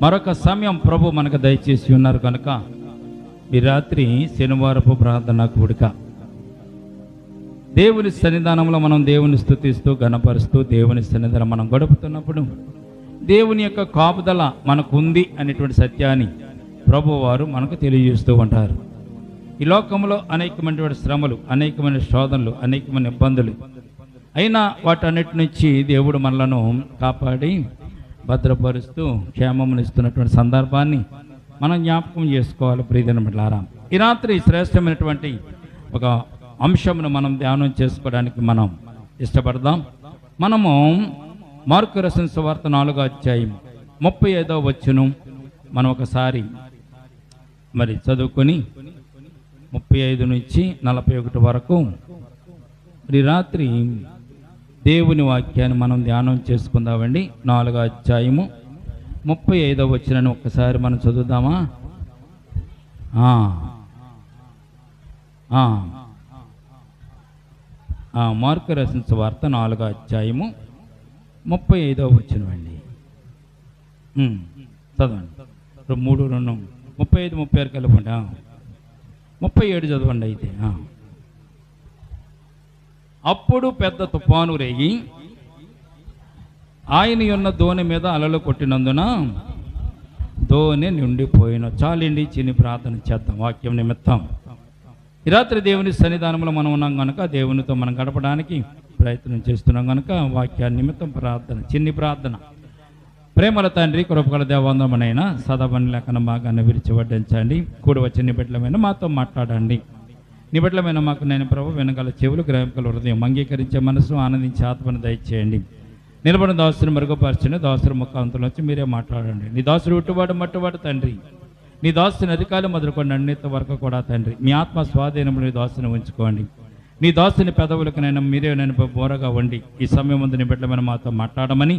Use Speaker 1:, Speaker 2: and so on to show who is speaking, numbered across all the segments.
Speaker 1: మరొక సమయం ప్రభు మనకు దయచేసి ఉన్నారు కనుక ఈ రాత్రి శనివారపు ప్రార్థన కూడిక దేవుని సన్నిధానంలో మనం దేవుని స్తుతిస్తూ గణపరుస్తూ దేవుని సన్నిధానం మనం గడుపుతున్నప్పుడు దేవుని యొక్క కాపుదల మనకు ఉంది అనేటువంటి సత్యాన్ని ప్రభువారు మనకు తెలియజేస్తూ ఉంటారు. ఈ లోకంలో అనేకమైనటువంటి శ్రమలు, అనేకమైన శోధనలు, అనేకమైన ఇబ్బందులు అయినా వాటన్నిటి నుంచి దేవుడు మనలను కాపాడి భద్రపరుస్తూ క్షేమమునిస్తున్నటువంటి సందర్భాన్ని మనం జ్ఞాపకం చేసుకోవాలి. ప్రియమైన బిడ్డలారా, ఈ రాత్రి శ్రేష్టమైనటువంటి ఒక అంశమును మనం ధ్యానం చేసుకోవడానికి మనం ఇష్టపడదాం. మనము మార్కు రాసిన సువార్త 4వ అధ్యాయం 35వ వచనం మనం ఒకసారి మరి చదువుకొని 35 నుంచి 41 వరకు ఈ రాత్రి దేవుని వాక్యాన్ని మనం ధ్యానం చేసుకుందామండి. 4వ అధ్యాయము 35వ వచనాన్ని ఒక్కసారి మనం చదువుదామా? మార్కు రాసిన సువార్త 4వ అధ్యాయము 35వ వచనం అండి. చదవండి. 3, 2, 35, 36 కలపండి. 37 చదవండి అయితే. అప్పుడు పెద్ద తుఫాను రేగి ఆయన ఉన్న దోణి మీద అలలు కొట్టినందున దోణి నిండిపోయిన. చాలండి, చిన్ని ప్రార్థన చేద్దాం వాక్యం నిమిత్తం. ఈ రాత్రి దేవుని సన్నిధానంలో మనం ఉన్నాం కనుక దేవునితో మనం గడపడానికి ప్రయత్నం చేస్తున్నాం కనుక వాక్యాన్ని నిమిత్తం ప్రార్థన, చిన్ని ప్రార్థన. ప్రేమల తండ్రి, కృపగల దేవందరమునైన సదాబని లేఖన భాగాన్ని విరిచి వడ్డించండి. కూడి వచ్చి నీ బిడ్డలమైన మాతో మాట్లాడండి. నీ బిడ్డలమైన మాకు నేను ప్రభు వెనకాల చెవులు, గ్రహింకల హృదయం, అంగీకరించే మనసు, ఆనందించే ఆత్మను దయచేయండి. నిలబడిన దాసుని మరుగుపరచండి. దాసుని ముఖాంతంలోంచి మీరే మాట్లాడండి. నీ దాసుడు ఉట్టువాడు మట్టువాడు తండ్రి. నీ దాసుని అధికారులు మొదలుకొని అన్నిత వరకు కూడా తండ్రి మీ ఆత్మ స్వాధీనంలో నీ దాసుని ఉంచుకోండి. నీ దాసుని పెదవులకు నేను మీరే నేను బోరగా వండి ఈ సమయం ముందు నీ బిడ్డలమైన మాతో మాట్లాడమని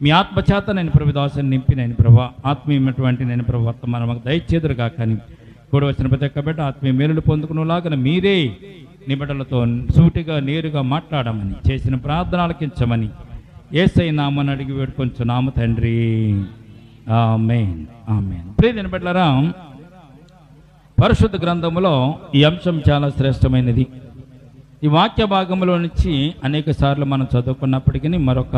Speaker 1: మీ ఆత్మచేత నేను ప్రభు దాసుని నింపి నేను ప్రభు ఆత్మీయమైనటువంటి నేను ప్రభు వర్తమానం మాకు దయచేదురుగా కానీ కూడా వచ్చిన ప్రతి ఒక్క బిడ్డ ఆత్మీయ మేలులు పొందుకునేలాగా మీరే నీ బిడ్డలతో సూటిగా నేరుగా మాట్లాడమని చేసిన ప్రార్థన ఆలకించమని యేసయ్య నామమున అడిగి వేడుకొంచున్నాము తండ్రి. ఆమేన్, ఆమేన్. ప్రియమైన బిడ్డలారా, పరిశుద్ధ గ్రంథములో ఈ అంశం చాలా శ్రేష్టమైనది. ఈ వాక్య భాగంలో నుంచి అనేక సార్లు మనం చదువుకున్నప్పటికీ మరొక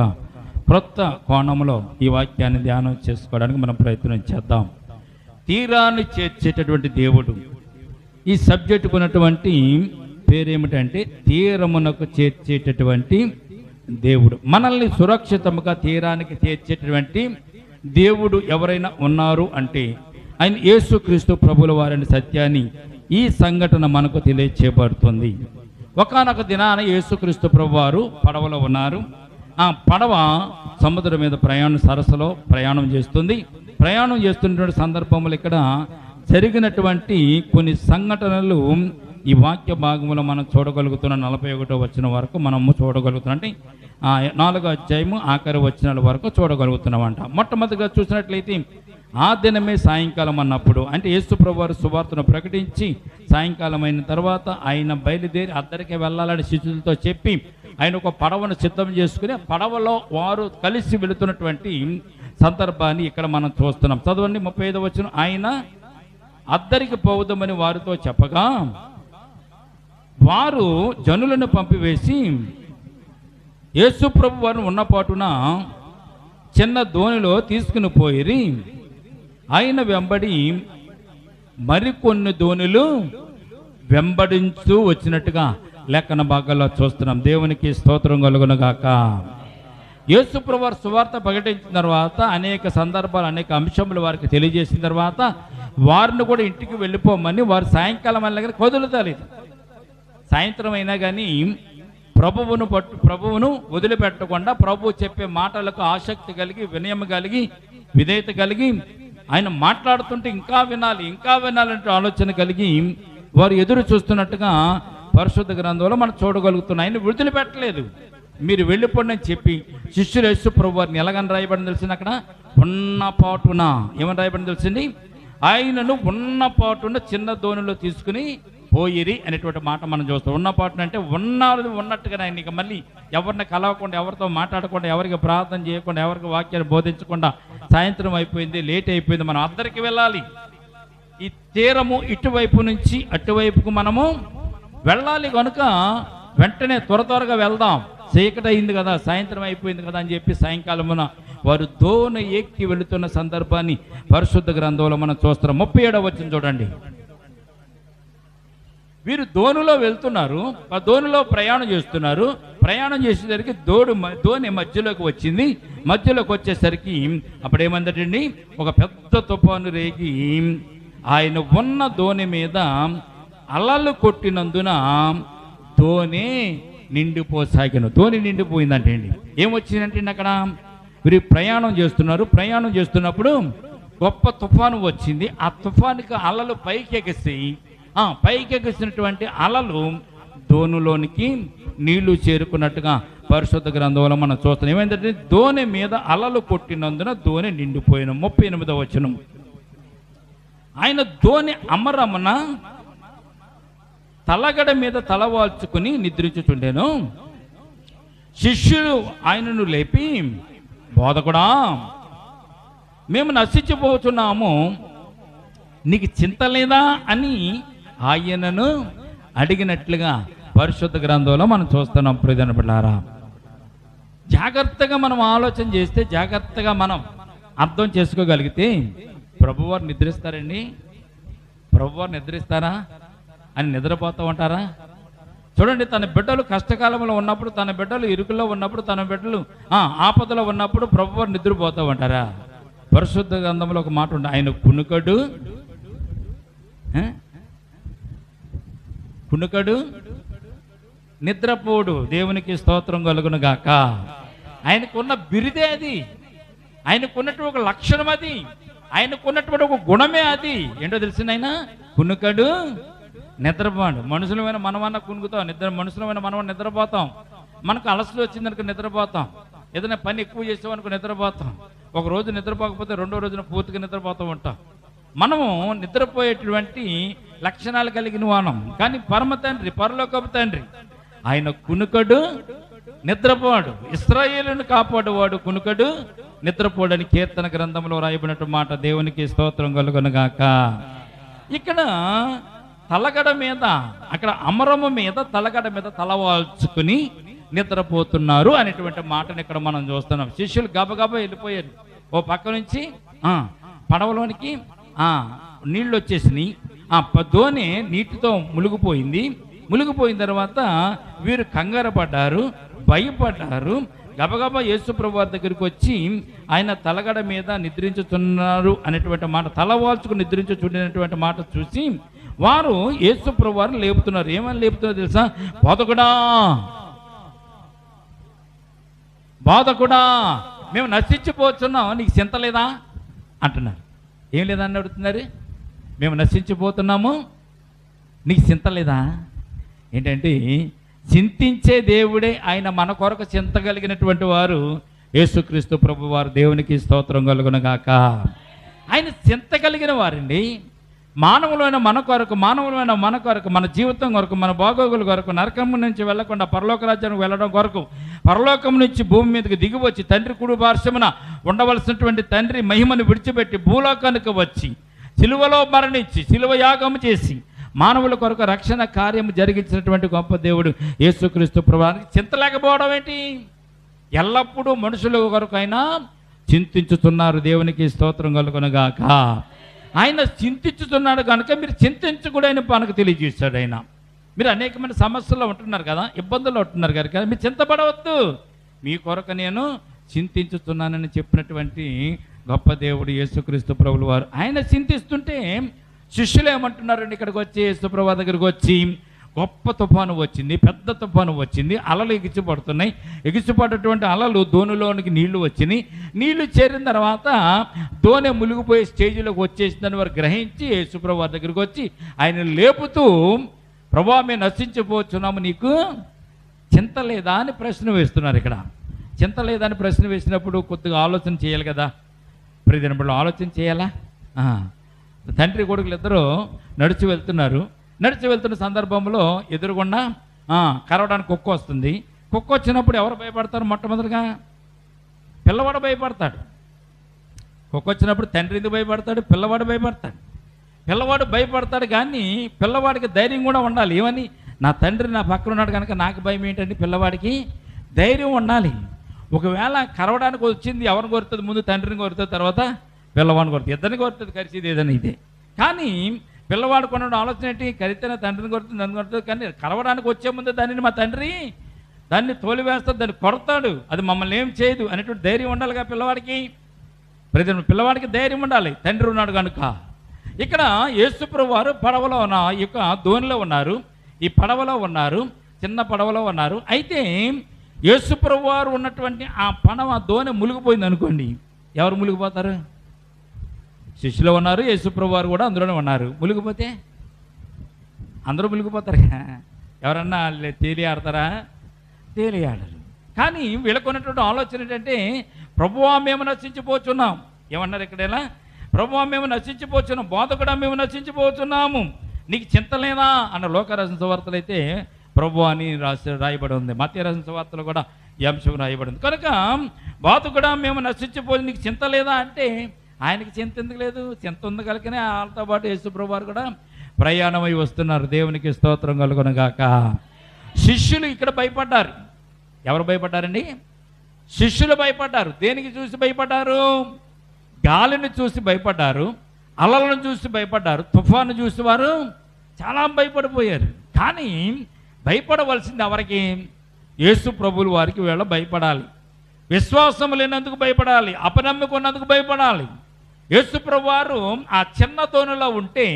Speaker 1: క్రొత్త కోణంలో ఈ వాక్యాన్ని ధ్యానం చేసుకోవడానికి మనం ప్రయత్నం చేద్దాం. తీరాన్ని చేర్చేటటువంటి దేవుడు. ఈ సబ్జెక్టుకు ఉన్నటువంటి పేరేమిటంటే తీరమునకు చేర్చేటటువంటి దేవుడు. మనల్ని సురక్షితంగా తీరానికి చేర్చేటటువంటి దేవుడు ఎవరైనా ఉన్నారు అంటే ఆయన యేసుక్రీస్తు ప్రభుల వారిని సత్యాన్ని ఈ సంఘటన మనకు తెలియచేయబడుతుంది. ఒకానొక దినాన యేసుక్రీస్తు ప్రభువారు పడవలో ఉన్నారు. ఆ పడవ సముద్రం మీద సరస్సులో ప్రయాణం చేస్తుంది. ప్రయాణం చేస్తున్నటువంటి సందర్భంలో ఇక్కడ జరిగినటువంటి కొన్ని సంఘటనలు ఈ వాక్య భాగంలో మనం చూడగలుగుతున్న 41వ వచనం వరకు మనము చూడగలుగుతున్నాం. అంటే 4వ అధ్యాయము ఆఖరి వచనాల వరకు చూడగలుగుతున్నామంట. మొట్టమొదటిగా చూసినట్లయితే ఆ దినమే సాయంకాలం అన్నప్పుడు అంటే యేసు ప్రభువారు సువార్తను ప్రకటించి సాయంకాలం అయిన తర్వాత ఆయన బయలుదేరి అద్దరికి వెళ్ళాలని శిష్యులతో చెప్పి ఆయన ఒక పడవను సిద్ధం చేసుకుని పడవలో వారు కలిసి వెళుతున్నటువంటి సందర్భాన్ని ఇక్కడ మనం చూస్తున్నాం. చదవండి 35వ వచనం. ఆయన అద్దరికి పోవద్దామని వారితో చెప్పగా వారు జనులను పంపివేసి యేసు ప్రభు వారిని ఉన్నపాటున చిన్న దోణిలో తీసుకుని పోయిరి. ఆయన వెంబడి మరికొన్ని దోణులు వెంబడించు వచ్చినట్టుగా లేఖన భాగాల్లో చూస్తున్నాం. దేవునికి స్తోత్రం కలుగునుగాక. యేసు ప్రభు వారు సువార్త ప్రకటించిన తర్వాత అనేక సందర్భాలు, అనేక అంశములు వారికి తెలియజేసిన తర్వాత వారిని కూడా ఇంటికి వెళ్ళిపోమని వారు సాయంకాలం వెళ్ళగానే వదులుతలేదు. సాయంత్రం అయినా కానీ ప్రభువును వదిలిపెట్టకుండా ప్రభు చెప్పే మాటలకు ఆసక్తి కలిగి, వినయం కలిగి, విధేయత కలిగి ఆయన మాట్లాడుతుంటే ఇంకా వినాలంటే ఆలోచన కలిగి వారు ఎదురు చూస్తున్నట్టుగా పరిశుద్ధ గ్రంథంలో మనం చూడగలుగుతున్నాం. ఆయన వదిలిపెట్టలేదు. మీరు వెళ్ళిపోండి అని చెప్పి శిష్యులు యేసు ప్రభు వారిని ఎలాగని రాయబడిన తెలిసింది? అక్కడ ఉన్నపాటున ఏమని రాయబడిన తెలిసింది? ఆయనను ఉన్నపాటున చిన్న దోణిలో తీసుకుని పోయిరి అనేటువంటి మాట మనం చూస్తాం. ఉన్న పాటను అంటే ఉన్నది ఉన్నట్టుగా ఆయన ఇక మళ్ళీ ఎవరిని కలవకుండా, ఎవరితో మాట్లాడకుండా, ఎవరికి ప్రార్థన చేయకుండా, ఎవరికి వాక్యాన్ని బోధించకుండా సాయంత్రం అయిపోయింది, లేట్ అయిపోయింది, మనం అందరికి వెళ్ళాలి. ఈ తీరము ఇటువైపు నుంచి అటువైపుకు మనము వెళ్ళాలి కనుక వెంటనే త్వరగా వెళ్దాం, చీకటి అయింది కదా, సాయంత్రం అయిపోయింది కదా అని చెప్పి సాయంకాలమున వారు దోణి ఎక్కి వెళుతున్న సందర్భాన్ని పరిశుద్ధ గ్రంథంలో మనం చూస్తున్నాం. 37వ వచనం చూడండి. వీరు దోణిలో వెళ్తున్నారు, ఆ దోణిలో ప్రయాణం చేస్తున్నారు. ప్రయాణం చేసేసరికి దోణి మధ్యలోకి వచ్చింది. మధ్యలోకి వచ్చేసరికి అప్పుడేమందటండి, ఒక పెద్ద తుఫాను రేగి ఆయన ఉన్న దోణి మీద అలలు కొట్టినందున దోణి నిండిపోసాగిన. దోణి నిండిపోయిందంటే అండి ఏమొచ్చిందంటే అక్కడ వీరు ప్రయాణం చేస్తున్నారు. ప్రయాణం చేస్తున్నప్పుడు గొప్ప తుఫాను వచ్చింది. ఆ తుఫానుకి అలలు పైకెక్కిసినటువంటి అలలు దోణిలోనికి నీళ్లు చేరుకున్నట్టుగా పరిశుద్ధ గ్రంథంలో మనం చూస్తున్నాం. ఏమైందంటే దోణి మీద అలలు కొట్టినందున దోణి నిండిపోయిన. 38వ వచనం. ఆయన దోణి అమరమున తలగడ మీద తలవాల్చుకుని నిద్రించుచుండెను. శిష్యులు ఆయనను లేపి, బోధకుడా, మేము నశించిపోతున్నాము, నీకు చింత లేదా అని ఆయనను అడిగినట్లుగా పరిశుద్ధ గ్రంథంలో మనం చూస్తున్నాం. ప్రియమైన బిడ్డలారా, జాగ్రత్తగా మనం ఆలోచన చేస్తే, జాగ్రత్తగా మనం అర్థం చేసుకోగలిగితే ప్రభువారు నిద్రిస్తారండి? ప్రభువారు నిద్రిస్తారా అని నిద్రపోతూ ఉంటారా? చూడండి, తన బిడ్డలు కష్టకాలంలో ఉన్నప్పుడు, తన బిడ్డలు ఇరుకుల్లో ఉన్నప్పుడు, తన బిడ్డలు ఆపదలో ఉన్నప్పుడు ప్రభువారు నిద్రపోతూ ఉంటారా? పరిశుద్ధ గ్రంథంలో ఒక మాట ఉంది, ఆయన కునుకడు నిద్రపోడు. దేవునికి స్తోత్రం కలుగును గాక. ఆయనకున్న బిరుదే అది, ఆయనకున్నటువంటి ఒక లక్షణం అది, ఆయనకున్నటువంటి ఒక గుణమే అది. ఏంటో తెలిసింది, ఆయన కునుకడు నిద్రపోడు. మనుషులమైన మనమన్నా కునుకుతాం, మనుషులమైన మనం నిద్రపోతాం. మనకు అలసలు వచ్చిందనుకో నిద్రపోతాం, ఏదైనా పని ఎక్కువ చేసామనుకో నిద్రపోతాం. ఒక రోజు నిద్రపోకపోతే రెండో రోజున పూర్తిగా నిద్రపోతూ ఉంటాం. మనము నిద్రపోయేటువంటి లక్షణాలు కలిగిన వానం. కానీ పరమ తండ్రి, పరలోకపు తండ్రి, ఆయన కునుకడు నిద్రపోడు. ఇశ్రాయేలును కాపాడువాడు కునుకడు నిద్రపోడని కీర్తన గ్రంథంలో రాయబడినట్టు మాట. దేవునికి స్తోత్రం కలుగునుగాక. ఇక్కడ తలగడ మీద, అక్కడ అమరము మీద తలగడ మీద తలవాల్చుకుని నిద్రపోతున్నారు అనేటువంటి మాటను ఇక్కడ మనం చూస్తున్నాం. శిష్యులు గబగబా వెళ్ళిపోయారు. ఓ పక్క నుంచి పడవలోనికి నీళ్ళు వచ్చేసినాయి. దోణి నీటితో మునిగిపోయింది. మునిగిపోయిన తర్వాత వీరు కంగారు పడ్డారు, భయపడ్డారు. గబగబా యేసు ప్రభు వారి దగ్గరికి వచ్చి ఆయన తలగడ మీద నిద్రించుతున్నారు అనేటువంటి మాట, తలవాల్చుకుని నిద్రించుచుండినటువంటి మాట చూసి వారు యేసు ప్రభు వారిని లేపుతున్నారు. ఏమని లేపుతున్నారు తెలుసా? బోధకుడా, మేము నశించిపోతున్నాం, నీకు చింత లేదా అంటున్నారు. ఏం లేదని అడుగుతున్నారు? మేము నశించిపోతున్నాము, నీకు చింత లేదా? ఏంటంటే చింతించే దేవుడే ఆయన మన కొరకు చింతగలిగినటువంటి వారు యేసుక్రీస్తు ప్రభు వారు. దేవునికి స్తోత్రం కలుగునుగాక. ఆయన చింతగలిగిన వారండి. మానవులైన మన కొరకు, మన జీవితం కొరకు, మన బాగోగుల కొరకు, నరకం నుంచి వెళ్లకుండా పరలోక రాజ్యానికి వెళ్ళడం కొరకు, పరలోకం నుంచి భూమి మీదకి దిగి వచ్చి తండ్రి కుడి పార్శ్వమున ఉండవలసినటువంటి తండ్రి మహిమను విడిచిపెట్టి భూలోకానికి వచ్చి సిలువలో మరణించి సిలువ యాగం చేసి మానవుల కొరకు రక్షణ కార్యం జరిగించినటువంటి గొప్ప దేవుడు యేసుక్రీస్తు ప్రభువానికి చింత లేకపోవడం ఏంటి? ఎల్లప్పుడూ మనుషుల కొరకైనా చింతించుతున్నారు. దేవునికి స్తోత్రం కలుగునుగాక. ఆయన చింతించుతున్నాడు కనుక మీరు చింతించకూడని మనకు తెలియజేశాడు. ఆయన మీరు అనేకమైన సమస్యల్లో ఉంటున్నారు కదా, ఇబ్బందుల్లో ఉంటున్నారు కనుక మీరు చింతపడవద్దు, మీ కొరకు నేను చింతించుతున్నానని చెప్పినటువంటి గొప్ప దేవుడు యేసుక్రీస్తు ప్రభువు వారు. ఆయన చింతిస్తుంటే శిష్యులు ఏమంటున్నారండి? ఇక్కడికి వచ్చి యేసు ప్రభు దగ్గరికి వచ్చి, గొప్ప తుఫాను వచ్చింది, పెద్ద తుఫాను వచ్చింది, అలలు ఎగిసిపడుతున్నాయి. ఎగిసిపడేటువంటి అలలు దోణిలోనికి నీళ్లు వచ్చినాయి. నీళ్లు చేరిన తర్వాత దోణి మునిగిపోయే స్టేజ్లోకి వచ్చేసిందని వారు గ్రహించి యేసుప్రభు వారి దగ్గరికి వచ్చి ఆయన లేపుతూ, ప్రభువా, మేము నశించిపోతున్నాము, నీకు చింత లేదా అని ప్రశ్న వేస్తున్నారు. ఇక్కడ చింత లేదా అని ప్రశ్న వేసినప్పుడు కొద్దిగా ఆలోచన చేయాలి కదా. ప్రతిదినప్పుడు ఆలోచన చేయాలా? తండ్రి కొడుకులు ఇద్దరు నడిచి వెళ్తున్నారు. నడిచి వెళ్తున్న సందర్భంలో ఎదురుగుండా కరవడానికి కుక్క వస్తుంది. కుక్క వచ్చినప్పుడు ఎవరు భయపడతారు? మొట్టమొదటిగా పిల్లవాడు భయపడతాడు. కుక్క వచ్చినప్పుడు తండ్రి ఎందుకు భయపడతాడు? పిల్లవాడు భయపడతాడు. పిల్లవాడు భయపడతాడు, కానీ పిల్లవాడికి ధైర్యం కూడా ఉండాలి. ఏమని? నా తండ్రి నా పక్కన ఉన్నాడు కనుక నాకు భయం ఏంటంటే పిల్లవాడికి ధైర్యం ఉండాలి. ఒకవేళ కరవడానికి వచ్చింది ఎవరిని కోరుతుంది? ముందు తండ్రిని కోరుతుంది, తర్వాత పిల్లవాడిని కోరుతుంది. ఇద్దరిని కోరుతుంది, కలిసిది ఏదైనా ఇదే. కానీ పిల్లవాడు కొన్న ఆలోచన ఏంటి? కరితేనే తండ్రిని కొడుతుంది, నన్ను కొడుతుంది. కానీ కరవడానికి వచ్చే ముందు దానిని మా తండ్రి దాన్ని తోలివేస్తాడు, దాన్ని కొడతాడు, అది మమ్మల్ని ఏం చేయదు అనేటువంటి ధైర్యం ఉండాలిగా పిల్లవాడికి. పిల్లవాడికి ధైర్యం ఉండాలి, తండ్రి ఉన్నాడు కనుక. ఇక్కడ యేసుప్రభు వారు పడవలో ఈ యొక్క దోణిలో ఉన్నారు, ఈ పడవలో ఉన్నారు, చిన్న పడవలో ఉన్నారు. అయితే యేసుప్రభు వారు ఉన్నటువంటి ఆ దోణి మునిగిపోయింది అనుకోండి, ఎవరు మునిగిపోతారు? శిష్యులు ఉన్నారు, యేసుప్రభు వారు కూడా అందులోనే ఉన్నారు. మునిగిపోతే అందరూ మునిగిపోతారు. ఎవరన్నా తేలి ఆడతారా? తేలి ఆడరు. కానీ వీళ్ళకున్నటువంటి ఆలోచన ఏంటంటే, ప్రభువా మేము నశించిపోతున్నాం. ఏమన్నారు ఇక్కడేలా? ప్రభువా మేము నశించిపోతున్నాం, బోధకుడా మేము నశించిపోతున్నాము, నీకు చింత లేదా అన్న లోకరాసిన సువార్తలు అయితే ప్రభు అని రాయబడి ఉంది. మత్తయి రాసిన సువార్తలు కూడా ఈ అంశం రాయబడింది. కనుక బోధకుడా మేము నశించిపోయి నీకు చింత లేదా అంటే ఆయనకి చింత ఎందుకు లేదు? చింత ఉంది కనుకనే వాళ్ళతో పాటు యేసుప్రభు వారు కూడా ప్రయాణమై వస్తున్నారు. దేవునికి స్తోత్రం కలుగునుగాక. శిష్యులు ఇక్కడ భయపడ్డారు. ఎవరు భయపడ్డారండి? శిష్యులు భయపడ్డారు. దేనికి చూసి భయపడ్డారు? గాలిని చూసి భయపడ్డారు, అలలను చూసి భయపడ్డారు, తుఫాను చూసి వారు చాలా భయపడిపోయారు. కానీ భయపడవలసింది ఎవరికి? యేసు ప్రభువుల వారికి వీళ్ళ భయపడాలి. విశ్వాసం లేనందుకు భయపడాలి, అపనమ్మికున్నందుకు భయపడాలి. యేసుప్రభు వారు ఆ చిన్న దోణిలో ఉంటే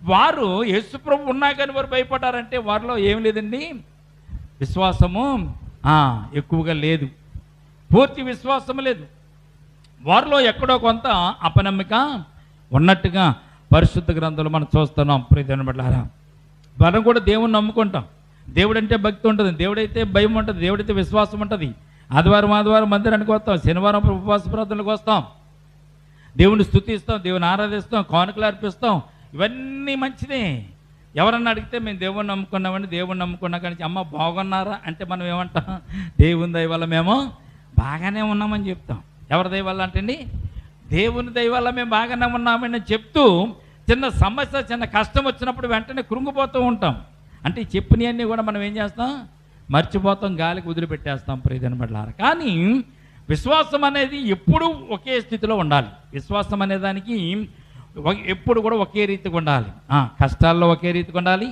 Speaker 1: వారు యేసుప్రభు ఉన్నా కానీ వారు భయపడ్డారంటే వారిలో ఏం లేదండి, విశ్వాసము ఎక్కువగా లేదు, పూర్తి విశ్వాసం లేదు. వారిలో ఎక్కడో కొంత అపనమ్మిక ఉన్నట్టుగా పరిశుద్ధ గ్రంథంలో మనం చూస్తున్నాం. ప్రియమైన బిడ్డలారా, మనం కూడా దేవుణ్ణి నమ్ముకుంటాం. దేవుడంటే భక్తి ఉంటుంది, దేవుడైతే భయం ఉంటుంది, దేవుడైతే విశ్వాసం ఉంటుంది. ఆదివారం మందిరానికి వస్తాం, శనివారం ఉపవాస ప్రార్థనలకు వస్తాం, దేవుని స్తుతిస్తాం, దేవుని ఆరాధిస్తాం, కానుకలు అర్పిస్తాం. ఇవన్నీ మంచిదే. ఎవరన్నా అడిగితే మేము దేవుణ్ణి నమ్ముకున్నామండి, దేవుణ్ణి నమ్ముకున్నా కానీ అమ్మ బాగున్నారా అంటే మనం ఏమంటాం? దేవుని దయ వల్ల మేము బాగానే ఉన్నామని చెప్తాం. ఎవరి దయ వల్ల అంటే అండి, దేవుని దయ వల్ల మేము బాగానే ఉన్నామని చెప్తూ చిన్న సమస్య, చిన్న కష్టం వచ్చినప్పుడు వెంటనే కృంగిపోతూ ఉంటాం. అంటే ఈ చెప్పినవన్నీ కూడా మనం ఏం చేస్తాం? మర్చిపోతాం, గాలికి వదిలిపెట్టేస్తాం. ప్రియమైన బిడ్డలారా, కానీ విశ్వాసం అనేది ఎప్పుడూ ఒకే స్థితిలో ఉండాలి. విశ్వాసం అనే దానికి ఎప్పుడు కూడా ఒకే రీతిగా ఉండాలి. కష్టాల్లో ఒకే రీతిగా ఉండాలి,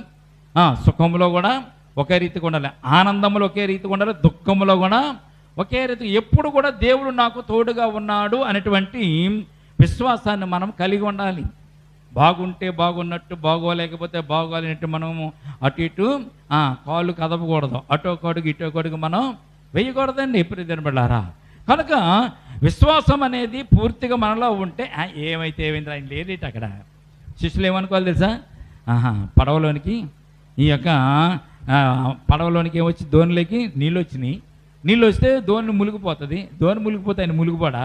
Speaker 1: సుఖంలో కూడా ఒకే రీతిగా ఉండాలి, ఆనందంలో ఒకే రీతిగా ఉండాలి, దుఃఖంలో కూడా ఒకే రీతి. ఎప్పుడు కూడా దేవుడు నాకు తోడుగా ఉన్నాడు అనేటువంటి విశ్వాసాన్ని మనం కలిగి ఉండాలి. బాగుంటే బాగున్నట్టు, బాగోలేకపోతే బాగోలేనట్టు మనము అటు ఇటు కాళ్ళు కదపకూడదు, అటో కడుగు ఇటో కడుగు మనం వేయకూడదండి. ఎప్పుడు తినబడారా? కనుక విశ్వాసం అనేది పూర్తిగా మనలో ఉంటే ఏమైతే ఏమైంది ఆయన లేదేట. అక్కడ శిష్యులు ఏమనుకోవాలి తెలుసా? పడవలోనికి ఈ యొక్క పడవలోనికి ఏమొచ్చి దోణిలోకి నీళ్ళు వచ్చినాయి. నీళ్ళు వస్తే దోణి మునిగిపోతుంది. దోణి మునిగిపోతే ఆయన మునిగిపోడా?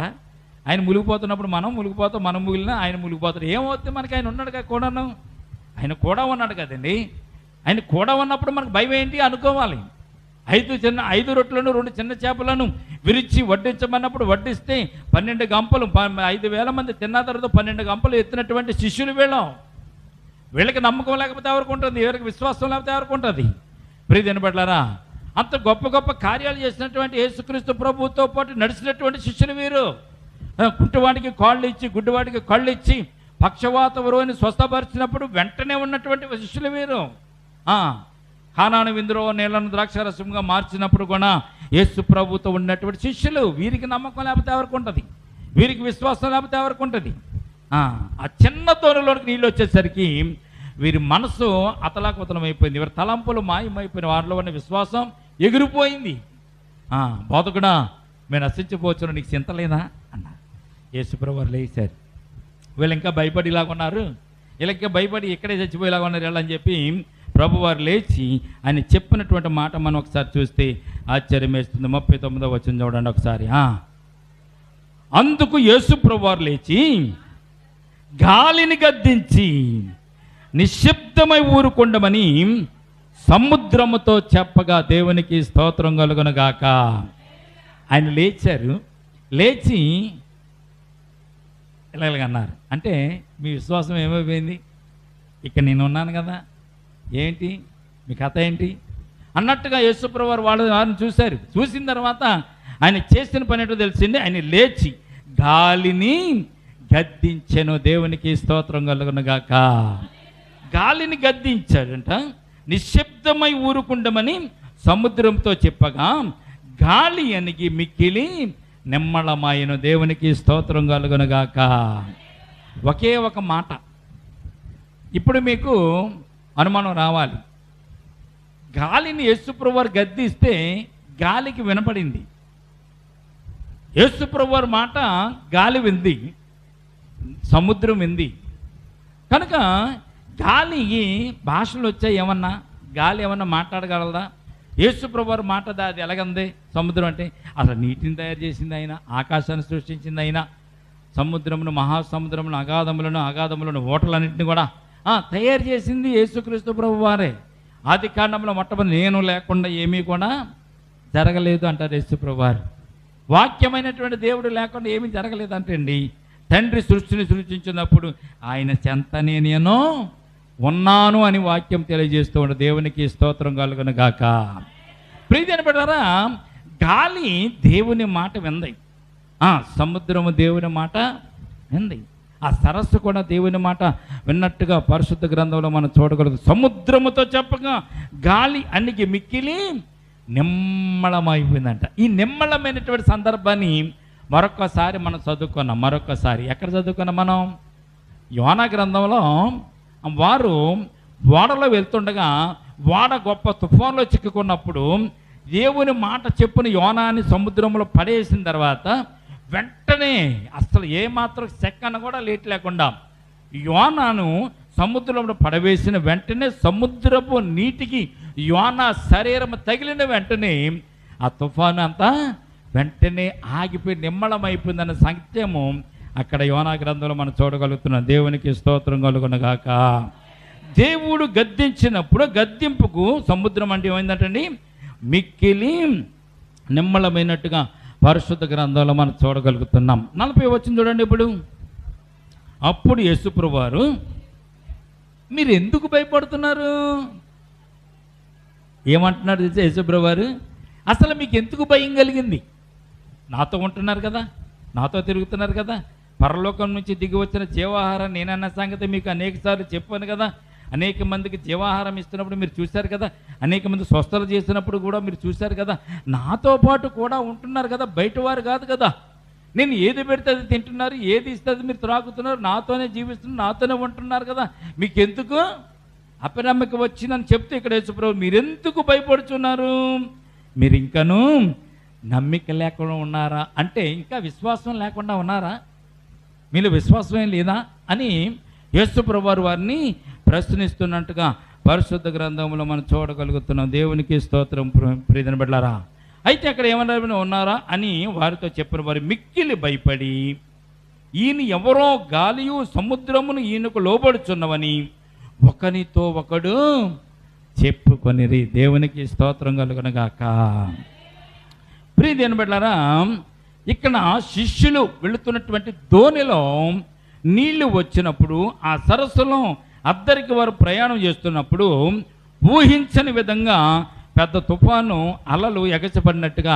Speaker 1: ఆయన మునిగిపోతున్నప్పుడు మనం మునిగిపోతాం, మనం ముగిలినా ఆయన మునిగిపోతాడు. ఏమవుతుంది మనకి? ఆయన ఉన్నాడు కదా కూడాను, ఆయన కూడా ఉన్నాడు కదండి. ఆయన కూడా ఉన్నప్పుడు మనకు భయం ఏంటి అనుకోవాలి. 5 రొట్టెలను 2 చిన్న చేపలను విరిచి వడ్డించమన్నప్పుడు వడ్డిస్తే 12 గంపలు, 5,000 మంది తిన్న తర్వాత 12 గంపలు ఎత్తినటువంటి శిష్యులు వీళ్ళకి నమ్మకం లేకపోతే ఎవరికి ఉంటుంది? ఎవరికి విశ్వాసం లేకపోతే ఎవరికి ఉంటుంది? ప్రియమైన బిడ్డలారా, అంత గొప్ప గొప్ప కార్యాలు చేసినటువంటి యేసుక్రీస్తు ప్రభువుతో పాటు నడిచినటువంటి శిష్యులు వీరు. కుంటివాడికి కాళ్ళు ఇచ్చి, గుడ్డివాడికి కళ్ళు ఇచ్చి, పక్షవాత వరువుని స్వస్థపరిచినప్పుడు వెంటనే ఉన్నటువంటి శిష్యులు వీరు. కానాను విందులో నీళ్లను ద్రాక్షారసంగా మార్చినప్పుడు కూడా యేసు ప్రభుతో ఉన్నటువంటి శిష్యులు. వీరికి నమ్మకం లేకపోతే ఎవరికి ఉంటుంది? వీరికి విశ్వాసం లేకపోతే ఎవరికి ఉంటుంది? ఆ చిన్న తోనలోకి నీళ్ళు వచ్చేసరికి వీరి మనసు అతలాకుతలం అయిపోయింది, వీరి తలంపులు మాయమైపోయిన, వారిలో ఉన్న విశ్వాసం ఎగిరిపోయింది. బోధకుడా మేము నశించిపోవచ్చు, నీకు చింత లేదా అన్నారు. యేసు ప్రభు వారు లేచారు. వీళ్ళు ఇంకా భయపడి ఇలాగున్నారు, వీళ్ళు ఇంకా భయపడి ఇక్కడే చచ్చిపోయేలాగా ఉన్నారు వీళ్ళని చెప్పి ప్రభువారు లేచి ఆయన చెప్పినటువంటి మాట మనం ఒకసారి చూస్తే ఆశ్చర్యం వేస్తుంది. 39వ వచనం చూడండి ఒకసారి. అందుకు యేసు ప్రభువారు లేచి గాలిని గద్దించి నిశ్శబ్దమై ఊరుకుండమని సముద్రముతో చెప్పగా దేవునికి స్తోత్రం కలుగునుగాక. ఆయన లేచారు, లేచి ఇలాగన్నారు. అంటే మీ విశ్వాసం ఏమైపోయింది? ఇక్కడ నేను ఉన్నాను కదా, ఏంటి మీ కథ ఏంటి అన్నట్టుగా యేసుప్రభువు వారు వారిని చూశారు. చూసిన తర్వాత ఆయన చేసిన పని ఏంటో తెలిసింది. ఆయన లేచి గాలిని గద్దించెను. దేవునికి స్తోత్రం కలుగునుగాక. గాలిని గద్దించాడంట. నిశ్శబ్దమై ఊరుకుండమని సముద్రంతో చెప్పగా గాలి అణిగి మిక్కిలి నిమ్మళమాయను. దేవునికి స్తోత్రం కలుగునుగాక. ఒకే ఒక మాట. ఇప్పుడు మీకు అనుమానం రావాలి. గాలిని యేసుప్రభువు వారు గద్దిస్తే గాలికి వినపడింది. యేసుప్రభువు వారి మాట గాలి వింది, సముద్రం వింది. కనుక గాలికి భాషలు వచ్చాయి. ఏమన్నా గాలి ఏమన్నా మాట్లాడగలదా? యేసుప్రభువు వారి మాట అది ఎలాగంది? సముద్రం అంటే అసలు నీటిని తయారు చేసింది ఆయన, ఆకాశాన్ని సృష్టించింది ఆయన, సముద్రమును, మహాసముద్రమును, అగాధములను ఓటలన్నింటినీ కూడా తయారు చేసింది యేసుక్రీస్తు ప్రభువు వారే. ఆది కాండంలో మొట్టమొదటి నేను లేకుండా ఏమీ కూడా జరగలేదు అంటారు యేసుప్రభువు వారు. వాక్యమైనటువంటి దేవుడు లేకుండా ఏమీ జరగలేదు అంటండి. తండ్రి సృష్టిని సృష్టించినప్పుడు ఆయన చెంతనే నేను ఉన్నాను అని వాక్యం తెలియజేస్తూ ఉండే. దేవునికి స్తోత్రం కలుగునుగాక. ప్రియమైన బిడ్డలారా, గాలి దేవుని మాట వింది, సముద్రము దేవుని మాట వింది, ఆ సరస్సు కూడా దేవుని మాట విన్నట్టుగా పరిశుద్ధ గ్రంథంలో మనం చూడగలదు. సముద్రముతో చెప్పగా గాలి అణిగి మిక్కిలి నిమ్మళమైపోయిందంట. ఈ నిమ్మళమైనటువంటి సందర్భాన్ని మరొకసారి మనం చదువుకున్నాం. మరొకసారి ఎక్కడ చదువుకున్నాం మనం? యోనా గ్రంథంలో వారు ఓడలో వెళ్తుండగా ఓడ గొప్ప తుఫాన్లో చిక్కుకున్నప్పుడు దేవుని మాట చెప్పుని యోనాని సముద్రంలో పడేసిన తర్వాత వెంటనే అసలు ఏమాత్రం సెకన్ కూడా లేట్ లేకుండా యోనాను సముద్రంలో పడవేసిన వెంటనే సముద్రపు నీటికి యోనా శరీరం తగిలిన వెంటనే ఆ తుఫాను అంతా వెంటనే ఆగిపోయి నిమ్మళమైపోయిందన్న సత్యము అక్కడ యోనా గ్రంథంలో మనం చూడగలుగుతున్నాం. దేవునికి స్తోత్రం కలుగునుగాక. దేవుడు గద్దించినప్పుడు గద్దింపుకు సముద్రం అంటే ఏమైందంటండి? మిక్కిలి నిమ్మళమైనట్టుగా పరిశుద్ధ గ్రంథంలో మనం చూడగలుగుతున్నాం. 40 వచ్చింది చూడండి. ఇప్పుడు అప్పుడు యేసుప్రభువు వారు, మీరు ఎందుకు భయపడుతున్నారు? ఏమంటున్నారు తెలుసా యేసుప్రభువు వారు? అసలు మీకు ఎందుకు భయం కలిగింది? నాతో ఉంటున్నారు కదా, నాతో తిరుగుతున్నారు కదా, పరలోకం నుంచి దిగి వచ్చిన జీవాహారం నేనన్న సంగతి మీకు అనేక సార్లు చెప్పాను కదా, అనేక మందికి జీవాహారం ఇస్తున్నప్పుడు మీరు చూశారు కదా, అనేక మంది స్వస్థలు చేసినప్పుడు కూడా మీరు చూశారు కదా, నాతో పాటు కూడా ఉంటున్నారు కదా, బయట వారు కాదు కదా. నేను ఏది పెడితే అది తింటున్నారు, ఏది ఇస్తే అది మీరు త్రాగుతున్నారు, నాతోనే జీవిస్తున్నారు, నాతోనే ఉంటున్నారు కదా, మీకు ఎందుకు అపనమ్మకం వచ్చిందని చెప్తే ఇక్కడ యేసుప్రభువు మీరెందుకు భయపడుతున్నారు? మీరు ఇంకనూ నమ్మిక లేకుండా ఉన్నారా? అంటే ఇంకా విశ్వాసం లేకుండా ఉన్నారా? మీలో విశ్వాసం ఏం లేదా అని యేసుప్రభువు వారిని ప్రశ్నిస్తున్నట్టుగా పరిశుద్ధ గ్రంథంలో మనం చూడగలుగుతున్నాం. దేవునికి స్తోత్రం. ప్రియమైన బిడ్డలారా, అయితే అక్కడ ఏమన్నా ఉన్నారా అని వారితో చెప్పిన వారు మిక్కిలి భయపడి ఈయన ఎవరో గాలియు సముద్రమును ఈయనకు లోబడుచున్నవని ఒకనితో ఒకడు చెప్పుకొనిరి. దేవునికి స్తోత్రం కలుగునుగాక. ప్రియమైన బిడ్డలారా, ఇక్కడ శిష్యులు వెళుతున్నటువంటి ధోనిలో నీళ్లు వచ్చినప్పుడు ఆ సరస్సులో అద్దరికి వారు ప్రయాణం చేస్తున్నప్పుడు ఊహించని విధంగా పెద్ద తుఫాను అలలు ఎగసిపడినట్టుగా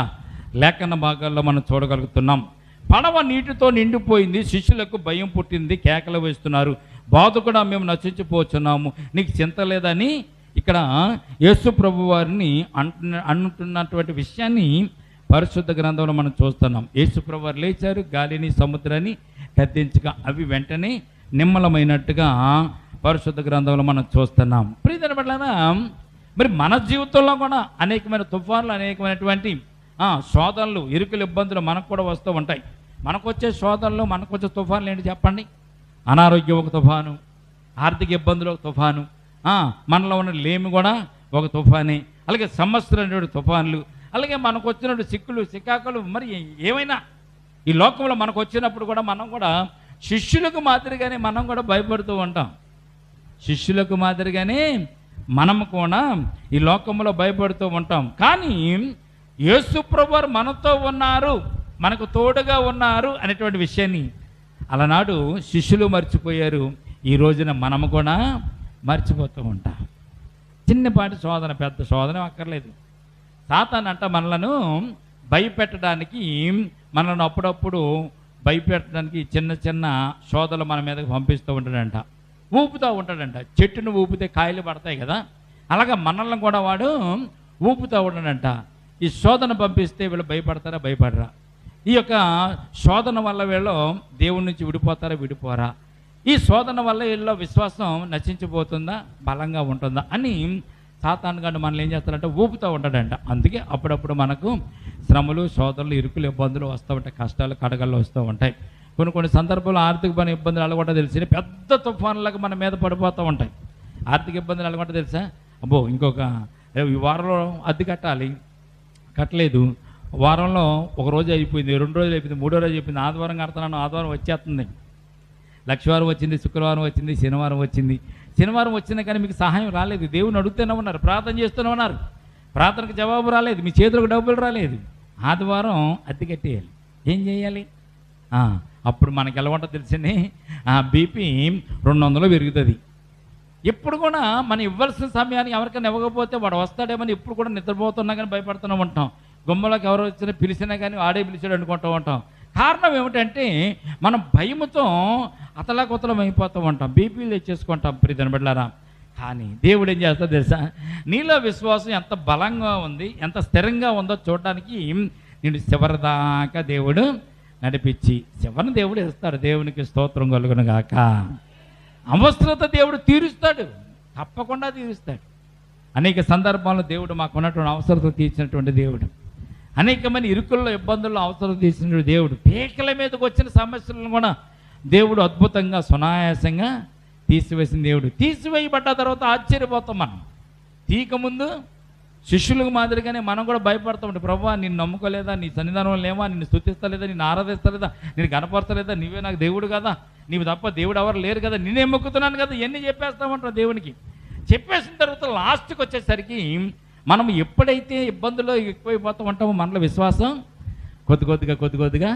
Speaker 1: లేఖన భాగాల్లో మనం చూడగలుగుతున్నాం. పడవ నీటితో నిండిపోయింది. శిష్యులకు భయం పుట్టింది, కేకలు వేస్తున్నారు, బాధకుడా మేము నశించిపోతున్నాము, నీకు చింత లేదని ఇక్కడ యేసు ప్రభు వారిని అంటున్నటువంటి విషయాన్ని పరిశుద్ధ గ్రంథంలో మనం చూస్తున్నాం. యేసు ప్రభు వారు లేచారు, గాలిని సముద్రాన్ని గద్దించగా అవి వెంటనే నిమ్మలమైనట్టుగా పరిశుద్ధ గ్రంథంలో మనం చూస్తున్నాం. ప్రియమైన బిడ్డలారా, మరి మన జీవితంలో కూడా అనేకమైన తుఫాన్లు, అనేకమైనటువంటి శోధనలు, ఇరుకులు, ఇబ్బందులు మనకు కూడా వస్తూ ఉంటాయి. మనకు వచ్చే శోధనలు, మనకు వచ్చే తుఫాన్లు ఏంటి చెప్పండి? అనారోగ్యం ఒక తుఫాను, ఆర్థిక ఇబ్బందులు ఒక తుఫాను, మనలో ఉన్న లేమి కూడా ఒక తుఫానే, అలాగే సమస్యలు అనేటువంటి తుఫాన్లు, అలాగే మనకు వచ్చినటువంటి సిక్కులు, సికాకులు, మరి ఏమైనా ఈ లోకంలో మనకు వచ్చినప్పుడు కూడా మనం కూడా శిష్యులకు మాదిరిగానే మనం కూడా భయపడుతూ ఉంటాం. శిష్యులకు మాదిరిగానే మనం కూడా ఈ లోకంలో భయపడుతూ ఉంటాం. కానీ యేసు ప్రభువారు మనతో ఉన్నారు, మనకు తోడుగా ఉన్నారు అనేటువంటి విషయాన్ని అలనాడు శిష్యులు మర్చిపోయారు. ఈ రోజున మనము కూడా మర్చిపోతూ ఉంటాం. చిన్నపాటి శోధన, పెద్ద శోధన అక్కర్లేదు. సాతాను అంట మనలను భయపెట్టడానికి, మనల్ని అప్పుడప్పుడు భయపెట్టడానికి చిన్న చిన్న శోధనలు మన మీదకి పంపిస్తూ ఉంటాడంట, ఊపుతూ ఉంటాడంట. చెట్టును ఊపితే కాయలు పడతాయి కదా, అలాగా మనల్ని కూడా వాడు ఊపుతూ ఉంటాడంట. ఈ శోధన పంపిస్తే వీళ్ళు భయపడతారా, భయపడరా? ఈ యొక్క శోధన వల్ల వీళ్ళు దేవుడి నుంచి విడిపోతారా, విడిపోరా? ఈ శోధన వల్ల వీళ్ళలో విశ్వాసం నశించిపోతుందా, బలంగా ఉంటుందా అని సాతాను గాడు మనల్ని ఏం చేస్తాడంటే ఊపుతూ ఉంటాడంట. అందుకే అప్పుడప్పుడు మనకు శ్రమలు, శోధనలు, ఇరుకులు, ఇబ్బందులు వస్తూ ఉంటాయి, కష్టాలు కడగల్లో వస్తూ ఉంటాయి. కొన్ని సందర్భాల్లో ఆర్థిక ఇబ్బందులు అలగొట్ట తెలిసి పెద్ద తుఫానులకు మన మీద పడిపోతూ ఉంటాయి. ఆర్థిక ఇబ్బందులు అలగొట్ట తెలుసా? అబ్బో ఇంకొక ఈ వారంలో అద్దె కట్టలేదు, వారంలో ఒక రోజు అయిపోయింది, 2 రోజులు అయిపోయింది, 3వ రోజు అయిపోయింది, ఆదివారం కడతాను, ఆదివారం వచ్చేస్తుంది, లక్షవారం వచ్చింది, శుక్రవారం వచ్చింది, శనివారం వచ్చింది. శనివారం వచ్చినా కానీ మీకు సహాయం రాలేదు. దేవుని అడుగుతూనే ఉన్నారు, ప్రార్థన చేస్తూనే ఉన్నారు, ప్రార్థనకు జవాబు రాలేదు, మీ చేతులకు డబ్బులు రాలేదు. ఆదివారం అద్దె కట్టేయాలి, ఏం చేయాలి? అప్పుడు మనకి ఎలా ఉంటుందో తెలిసింది, బీపీ 200 పెరుగుతుంది. ఎప్పుడు కూడా మనం ఇవ్వాల్సిన సమయాన్ని ఎవరికైనా ఇవ్వకపోతే వాడు వస్తాడేమని ఎప్పుడు కూడా నిద్రపోతున్నా కానీ భయపడుతూనే ఉంటాం. గుమ్మలోకి ఎవరు వచ్చినా పిలిచినా కానీ వాడే పిలిచాడు అనుకుంటూ ఉంటాం. కారణం ఏమిటంటే మనం భయముతో అతలాకుతలం అయిపోతూ ఉంటాం, బీపీలు తెచ్చేసుకుంటాం ప్రియమైన బిడ్డలారా. కానీ దేవుడు ఏం చేస్తాడో తెలుసా? నీలో విశ్వాసం ఎంత బలంగా ఉంది, ఎంత స్థిరంగా ఉందో చూడడానికి నేను చివరిదాకా దేవుడు నడిపించి చివరిని దేవుడు ఇస్తాడు. దేవునికి స్తోత్రం కలుగును గాక. అవసరత దేవుడు తీరుస్తాడు, తప్పకుండా తీరుస్తాడు. అనేక సందర్భాల్లో దేవుడు మాకు ఉన్నటువంటి అవసరత తీర్చినటువంటి దేవుడు, అనేకమైన ఇరుకుల్లో, ఇబ్బందుల్లో అవసరం తీర్చిన దేవుడు, పీకల మీదకి వచ్చిన సమస్యలను కూడా దేవుడు అద్భుతంగా సునాయాసంగా తీసివేసిన దేవుడు. తీసివేయబడ్డ తర్వాత ఆశ్చర్యపోతాం. మనం తీయకముందు శిష్యులకు మాదిరిగానే మనం కూడా భయపడతా ఉంటాం. ప్రభువా నిన్ను నమ్ముకోలేదా, నీ సన్నిధానం లేవా, నిన్ను స్తుతిస్తలేదా, నిన్ను ఆరాధిస్తలేదా, నేను కనపడతలేదా, నీవే నాకు దేవుడు కదా, నీవు తప్ప దేవుడు ఎవరు లేరు కదా, నేనే మొక్కుతున్నాను కదా, ఇవన్నీ చెప్పేస్తామంటారు దేవునికి. చెప్పేసిన తర్వాత లాస్ట్కి వచ్చేసరికి మనం ఎప్పుడైతే ఇబ్బందుల్లో ఎక్కువైపోతూ ఉంటామో మనలో విశ్వాసం కొద్ది కొద్దిగా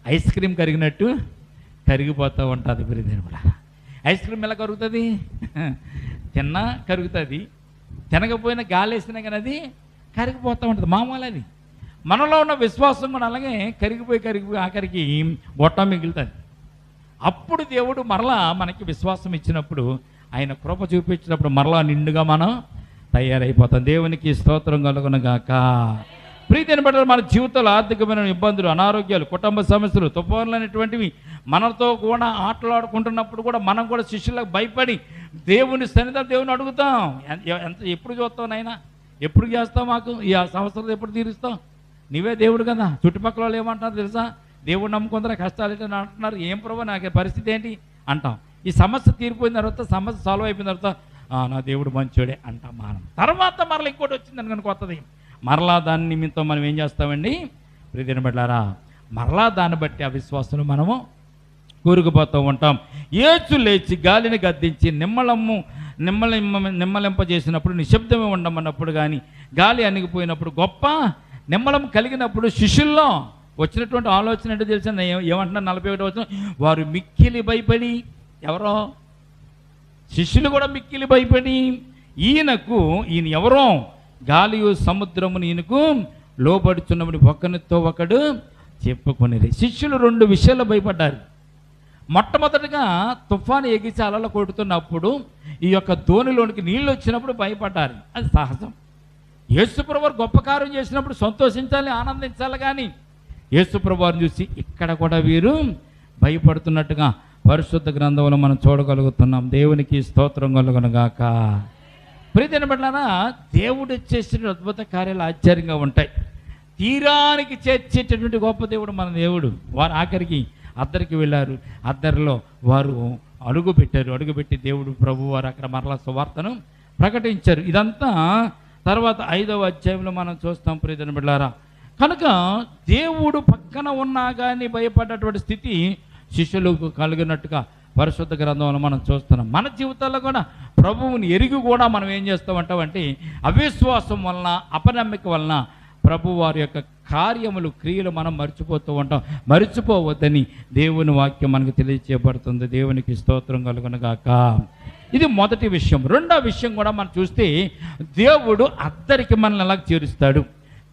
Speaker 1: ఐస్ క్రీమ్ కరిగినట్టు కరిగిపోతూ ఉంటుంది. ప్రియదేవుడా, ఐస్ క్రీమ్ ఎలా కరుగుతుంది? తిన్నా కరుగుతుంది, తినకపోయినా గాలి వేసినా కానీ అది కరిగిపోతూ ఉంటుంది, మామూలు. అది మనలో ఉన్న విశ్వాసం కూడా అలాగే కరిగిపోయి ఆఖరికి గొట్టం మిగులుతుంది. అప్పుడు దేవుడు మరలా మనకి విశ్వాసం ఇచ్చినప్పుడు, ఆయన కృప చూపించినప్పుడు మరలా నిండుగా మనం తయారైపోతాం. దేవునికి స్తోత్రం కలుగును గాక. ప్రీతిని బట్టి మన జీవితంలో ఆర్థికమైన ఇబ్బందులు, అనారోగ్యాలు, కుటుంబ సమస్యలు, తుఫాన్లు అనేటువంటివి మనతో కూడా ఆటలాడుకుంటున్నప్పుడు కూడా మనం కూడా శిష్యులకు భయపడి దేవుని సన్నిధానం దేవుని అడుగుతాం. ఎప్పుడు చూస్తావు నాయనా, ఎప్పుడు చేస్తావు, మాకు ఈ సంవత్సరం ఎప్పుడు తీరుస్తావు, నీవే దేవుడు కదా. చుట్టుపక్కల వాళ్ళు ఏమంటారు తెలుసా? దేవుడు నమ్ముకుంటారా, కష్టాలు ఏంటని అంటున్నారు. ఏం ప్రభు నాకు పరిస్థితి ఏంటి అంటాం. ఈ సమస్య తీరిపోయిన తర్వాత, సమస్య సాల్వ్ అయిపోయిన తర్వాత నా దేవుడు మంచోడే అంటాం మనం. తర్వాత మరలా ఇంకోటి వచ్చిందని కనుక కొత్తది, మరలా దాని నిమిత్తం మనం ఏం చేస్తామండి ప్రియమైన బిడ్డలారా? మరలా దాన్ని బట్టి ఆ విశ్వాసం మనము కూరుకుపోతూ ఉంటాం. యేసు లేచి గాలిని గద్దించి నిమ్మలింపజేసినప్పుడు, నిశ్శబ్దమే ఉండమన్నప్పుడు, కానీ గాలి అణిగిపోయినప్పుడు, గొప్ప నిమ్మలం కలిగినప్పుడు శిష్యుల్లో వచ్చినటువంటి ఆలోచన ఏంటో తెలిసిన ఏమంటున్నారు? 41 వచ్చిన వారు మిక్కిలి భయపడి, ఎవరో శిష్యులు కూడా మిక్కిలి భయపడి ఈయన ఎవరో గాలియు సముద్రమును ఈయనకు లోబడుచున్నప్పుడు ఒకరితో ఒకడు చెప్పుకునేది. శిష్యులు 2 విషయాలు భయపడ్డారు. మొట్టమొదటిగా తుఫాను ఎగిసి అలలు కొడుతున్నప్పుడు, ఈ యొక్క ధోనిలోనికి నీళ్ళు వచ్చినప్పుడు భయపడ్డారు, అది సహజం. యేసుప్రభువారు గొప్ప కార్యం చేసినప్పుడు సంతోషించాలి, ఆనందించాలి. కానీ యేసుప్రభువారిని చూసి ఇక్కడ కూడా వీరు భయపడుతున్నట్టుగా పరిశుద్ధ గ్రంథంలో మనం చూడగలుగుతున్నాం. దేవునికి స్తోత్రం కలుగును గాక. ప్రియమైన బిడ్డలారా, దేవుడు చేసిన అద్భుత కార్యాలు ఆశ్చర్యంగా ఉంటాయి. తీరానికి చేర్చేటటువంటి గొప్ప దేవుడు మన దేవుడు. వారు ఆఖరికి అద్దరికి వెళ్ళారు, అద్దరిలో వారు అడుగుపెట్టి దేవుడు ప్రభు వారు అక్కడ మరలా సువార్తను ప్రకటించారు. ఇదంతా తర్వాత 5వ అధ్యాయంలో మనం చూస్తాం ప్రియమైన బిడ్డలారా. కనుక దేవుడు పక్కన ఉన్నా కానీ భయపడ్డటువంటి స్థితి శిష్యులకు కలిగినట్టుగా పరిశుద్ధ గ్రంథంలో మనం చూస్తున్నాం. మన జీవితాల్లో కూడా ప్రభువుని ఎరిగి కూడా మనం ఏం చేస్తామంటామంటే అవిశ్వాసం వలన, అపనమ్మిక వలన ప్రభు వారి యొక్క కార్యములు, క్రియలు మనం మర్చిపోతూ ఉంటాం. మర్చిపోవద్దని దేవుని వాక్యం మనకు తెలియజేయబడుతుంది. దేవునికి స్తోత్రం కలుగునుగాక. ఇది మొదటి విషయం. రెండో విషయం కూడా మనం చూస్తే దేవుడు అద్దరికి మనల్ని ఎలా చేరుస్తాడు,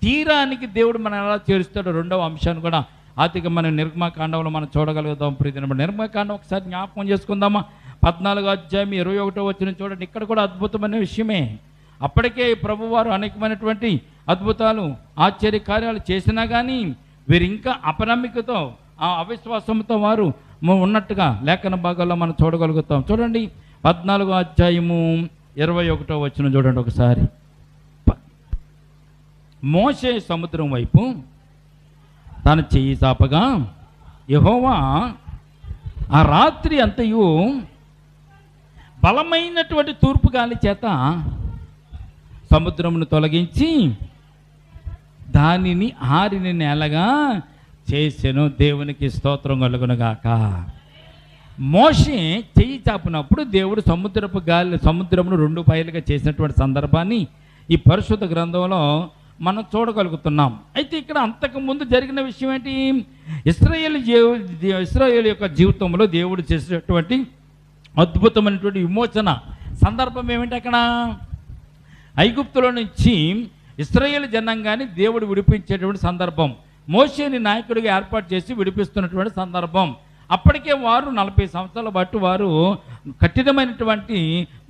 Speaker 1: తీరానికి దేవుడు మనం ఎలా చేరుస్తాడు. రెండవ అంశాన్ని కూడా ఆతిగా మనం నిర్గమకాండంలో మనం చూడగలుగుతాం. ప్రియమైన నిర్గమకాండం ఒకసారి జ్ఞాపకం చేసుకుందామా. 14వ అధ్యాయం 21వ వచనం చూడండి. ఇక్కడ కూడా అద్భుతమైన విషయమే. అప్పటికే ప్రభువారు అనేకమైనటువంటి అద్భుతాలు, ఆశ్చర్య కార్యాలు చేసినా కానీ వీరు ఇంకా అపనమ్మికతో, ఆ అవిశ్వాసంతో వారు ఉన్నట్టుగా లేఖన భాగాల్లో మనం చూడగలుగుతాం. చూడండి 14వ అధ్యాయము 21వ వచనం చూడండి ఒకసారి. మోషే సముద్రం వైపు తన చెయ్యి చాపగా యెహోవా ఆ రాత్రి అంతయు బలమైనటువంటి తూర్పు గాలి చేత సముద్రమును తొలగించి దానిని ఆరిన నేలగా చేసెను. దేవునికి స్తోత్రం కలుగునుగాక. మోషే చెయ్యి చాపినప్పుడు దేవుడు సముద్రమును 2 పాయలుగా చేసినటువంటి సందర్భాన్ని ఈ పరిశుద్ధ గ్రంథంలో మనం చూడగలుగుతున్నాం. అయితే ఇక్కడ అంతకుముందు జరిగిన విషయం ఏంటి? ఇశ్రాయేలు యొక్క జీవితంలో దేవుడు చేసినటువంటి అద్భుతమైనటువంటి విమోచన సందర్భం ఏమిటి? అక్కడ ఐగుప్తులో నుంచి ఇశ్రాయేలు జనాంగాన్ని దేవుడు విడిపించేటువంటి సందర్భం, మోషేని నాయకుడిగా ఏర్పాటు చేసి విడిపిస్తున్నటువంటి సందర్భం. అప్పటికే వారు 40 సంవత్సరాల పాటు వారు కఠినమైనటువంటి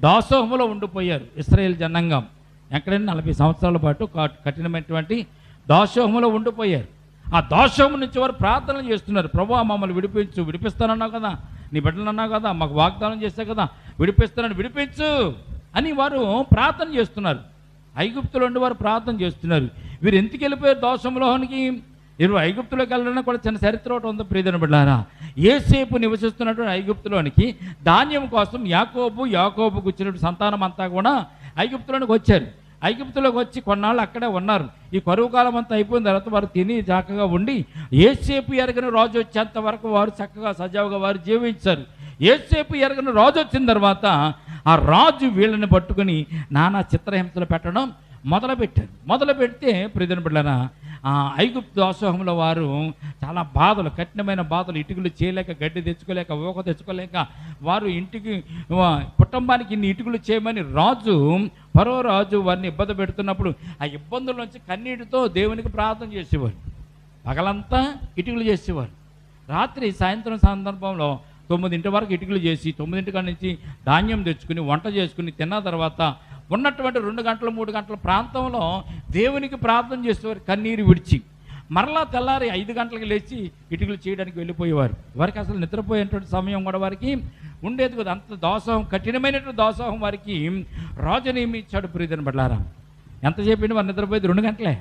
Speaker 1: దాసోహంలో ఉండిపోయారు. ఇశ్రాయేలు జనాంగం ఎక్కడైనా 40 సంవత్సరాల పాటు కఠినమైనటువంటి దాసోహంలో ఉండిపోయారు. ఆ దాసోహం నుంచి వారు ప్రార్థనలు చేస్తున్నారు. ప్రభువా మమ్మల్ని విడిపిస్తానన్నావు కదా, నీ బిడ్డలు అన్నావు కదా, మాకు వాగ్దానం చేస్తావు కదా, విడిపిస్తానని విడిపించు అని వారు ప్రార్థన చేస్తున్నారు. ఐగుప్తులో ఉండి వారు ప్రార్థన చేస్తున్నారు. వీరు ఎందుకు వెళ్ళిపోయారు దాసోహంలోనికి? వీరు ఐగుప్తులోకి వెళ్ళడానికి కూడా చిన్న చరిత్ర ఒకటి ఉంది. ప్రియమైన బిడ్డలారా, యోసేపు నివసిస్తున్నటువంటి ఐగుప్తులోనికి ధాన్యం కోసం యాకోబుకు వచ్చినటువంటి సంతానం అంతా కూడా ఐగుప్తులోనికి వచ్చారు. ఐగుప్తులోకి వచ్చి కొన్నాళ్ళు అక్కడే ఉన్నారు. ఈ కరువు కాలం అంతా అయిపోయిన తర్వాత వారు తిని చక్కగా ఉండి యోసేపు ఎరగని రాజు వచ్చేంత వరకు వారు చక్కగా సజావుగా వారు జీవించారు. యోసేపు ఎరగని రాజు వచ్చిన తర్వాత ఆ రాజు వీళ్ళని పట్టుకుని నానా చిత్రహింసలు పెట్టడం మొదలు పెడితే ప్రియమైన బిడ్డలారా, ఐగుప్తు దాసోహంలో వారు చాలా బాధలు, కఠినమైన బాధలు, ఇటుకలు చేయలేక, గడ్డి తెచ్చుకోలేక, ఊక తెచ్చుకోలేక వారు కుటుంబానికి ఇన్ని ఇటుకలు చేయమని ఫరో రాజు వారిని ఇబ్బంది పెడుతున్నప్పుడు ఆ ఇబ్బందుల నుంచి కన్నీటితో దేవునికి ప్రార్థన చేసేవారు. పగలంతా ఇటుకలు చేసేవారు. రాత్రి సాయంత్రం సందర్భంలో 9 వరకు ఇటుకలు చేసి 9 కాడ నుంచి ధాన్యం తెచ్చుకుని వంట చేసుకుని తిన్న తర్వాత ఉన్నటువంటి 2 గంటలు 3 గంటల ప్రాంతంలో దేవునికి ప్రార్థన చేసేవారు కన్నీరు విడిచి. మరలా తెల్లారి 5 గంటలకు లేచి ఇటుకలు చేయడానికి వెళ్ళిపోయేవారు. వారికి అసలు నిద్రపోయేటువంటి సమయం కూడా వారికి ఉండేది కదా. అంత దాసోహం, కఠినమైనటువంటి దాసోహం వారికి రాజు నియమించాడు. ప్రియమైన బిడ్డలారా, ఎంత చెప్పింది వారు నిద్రపోయేది 2 గంటలే.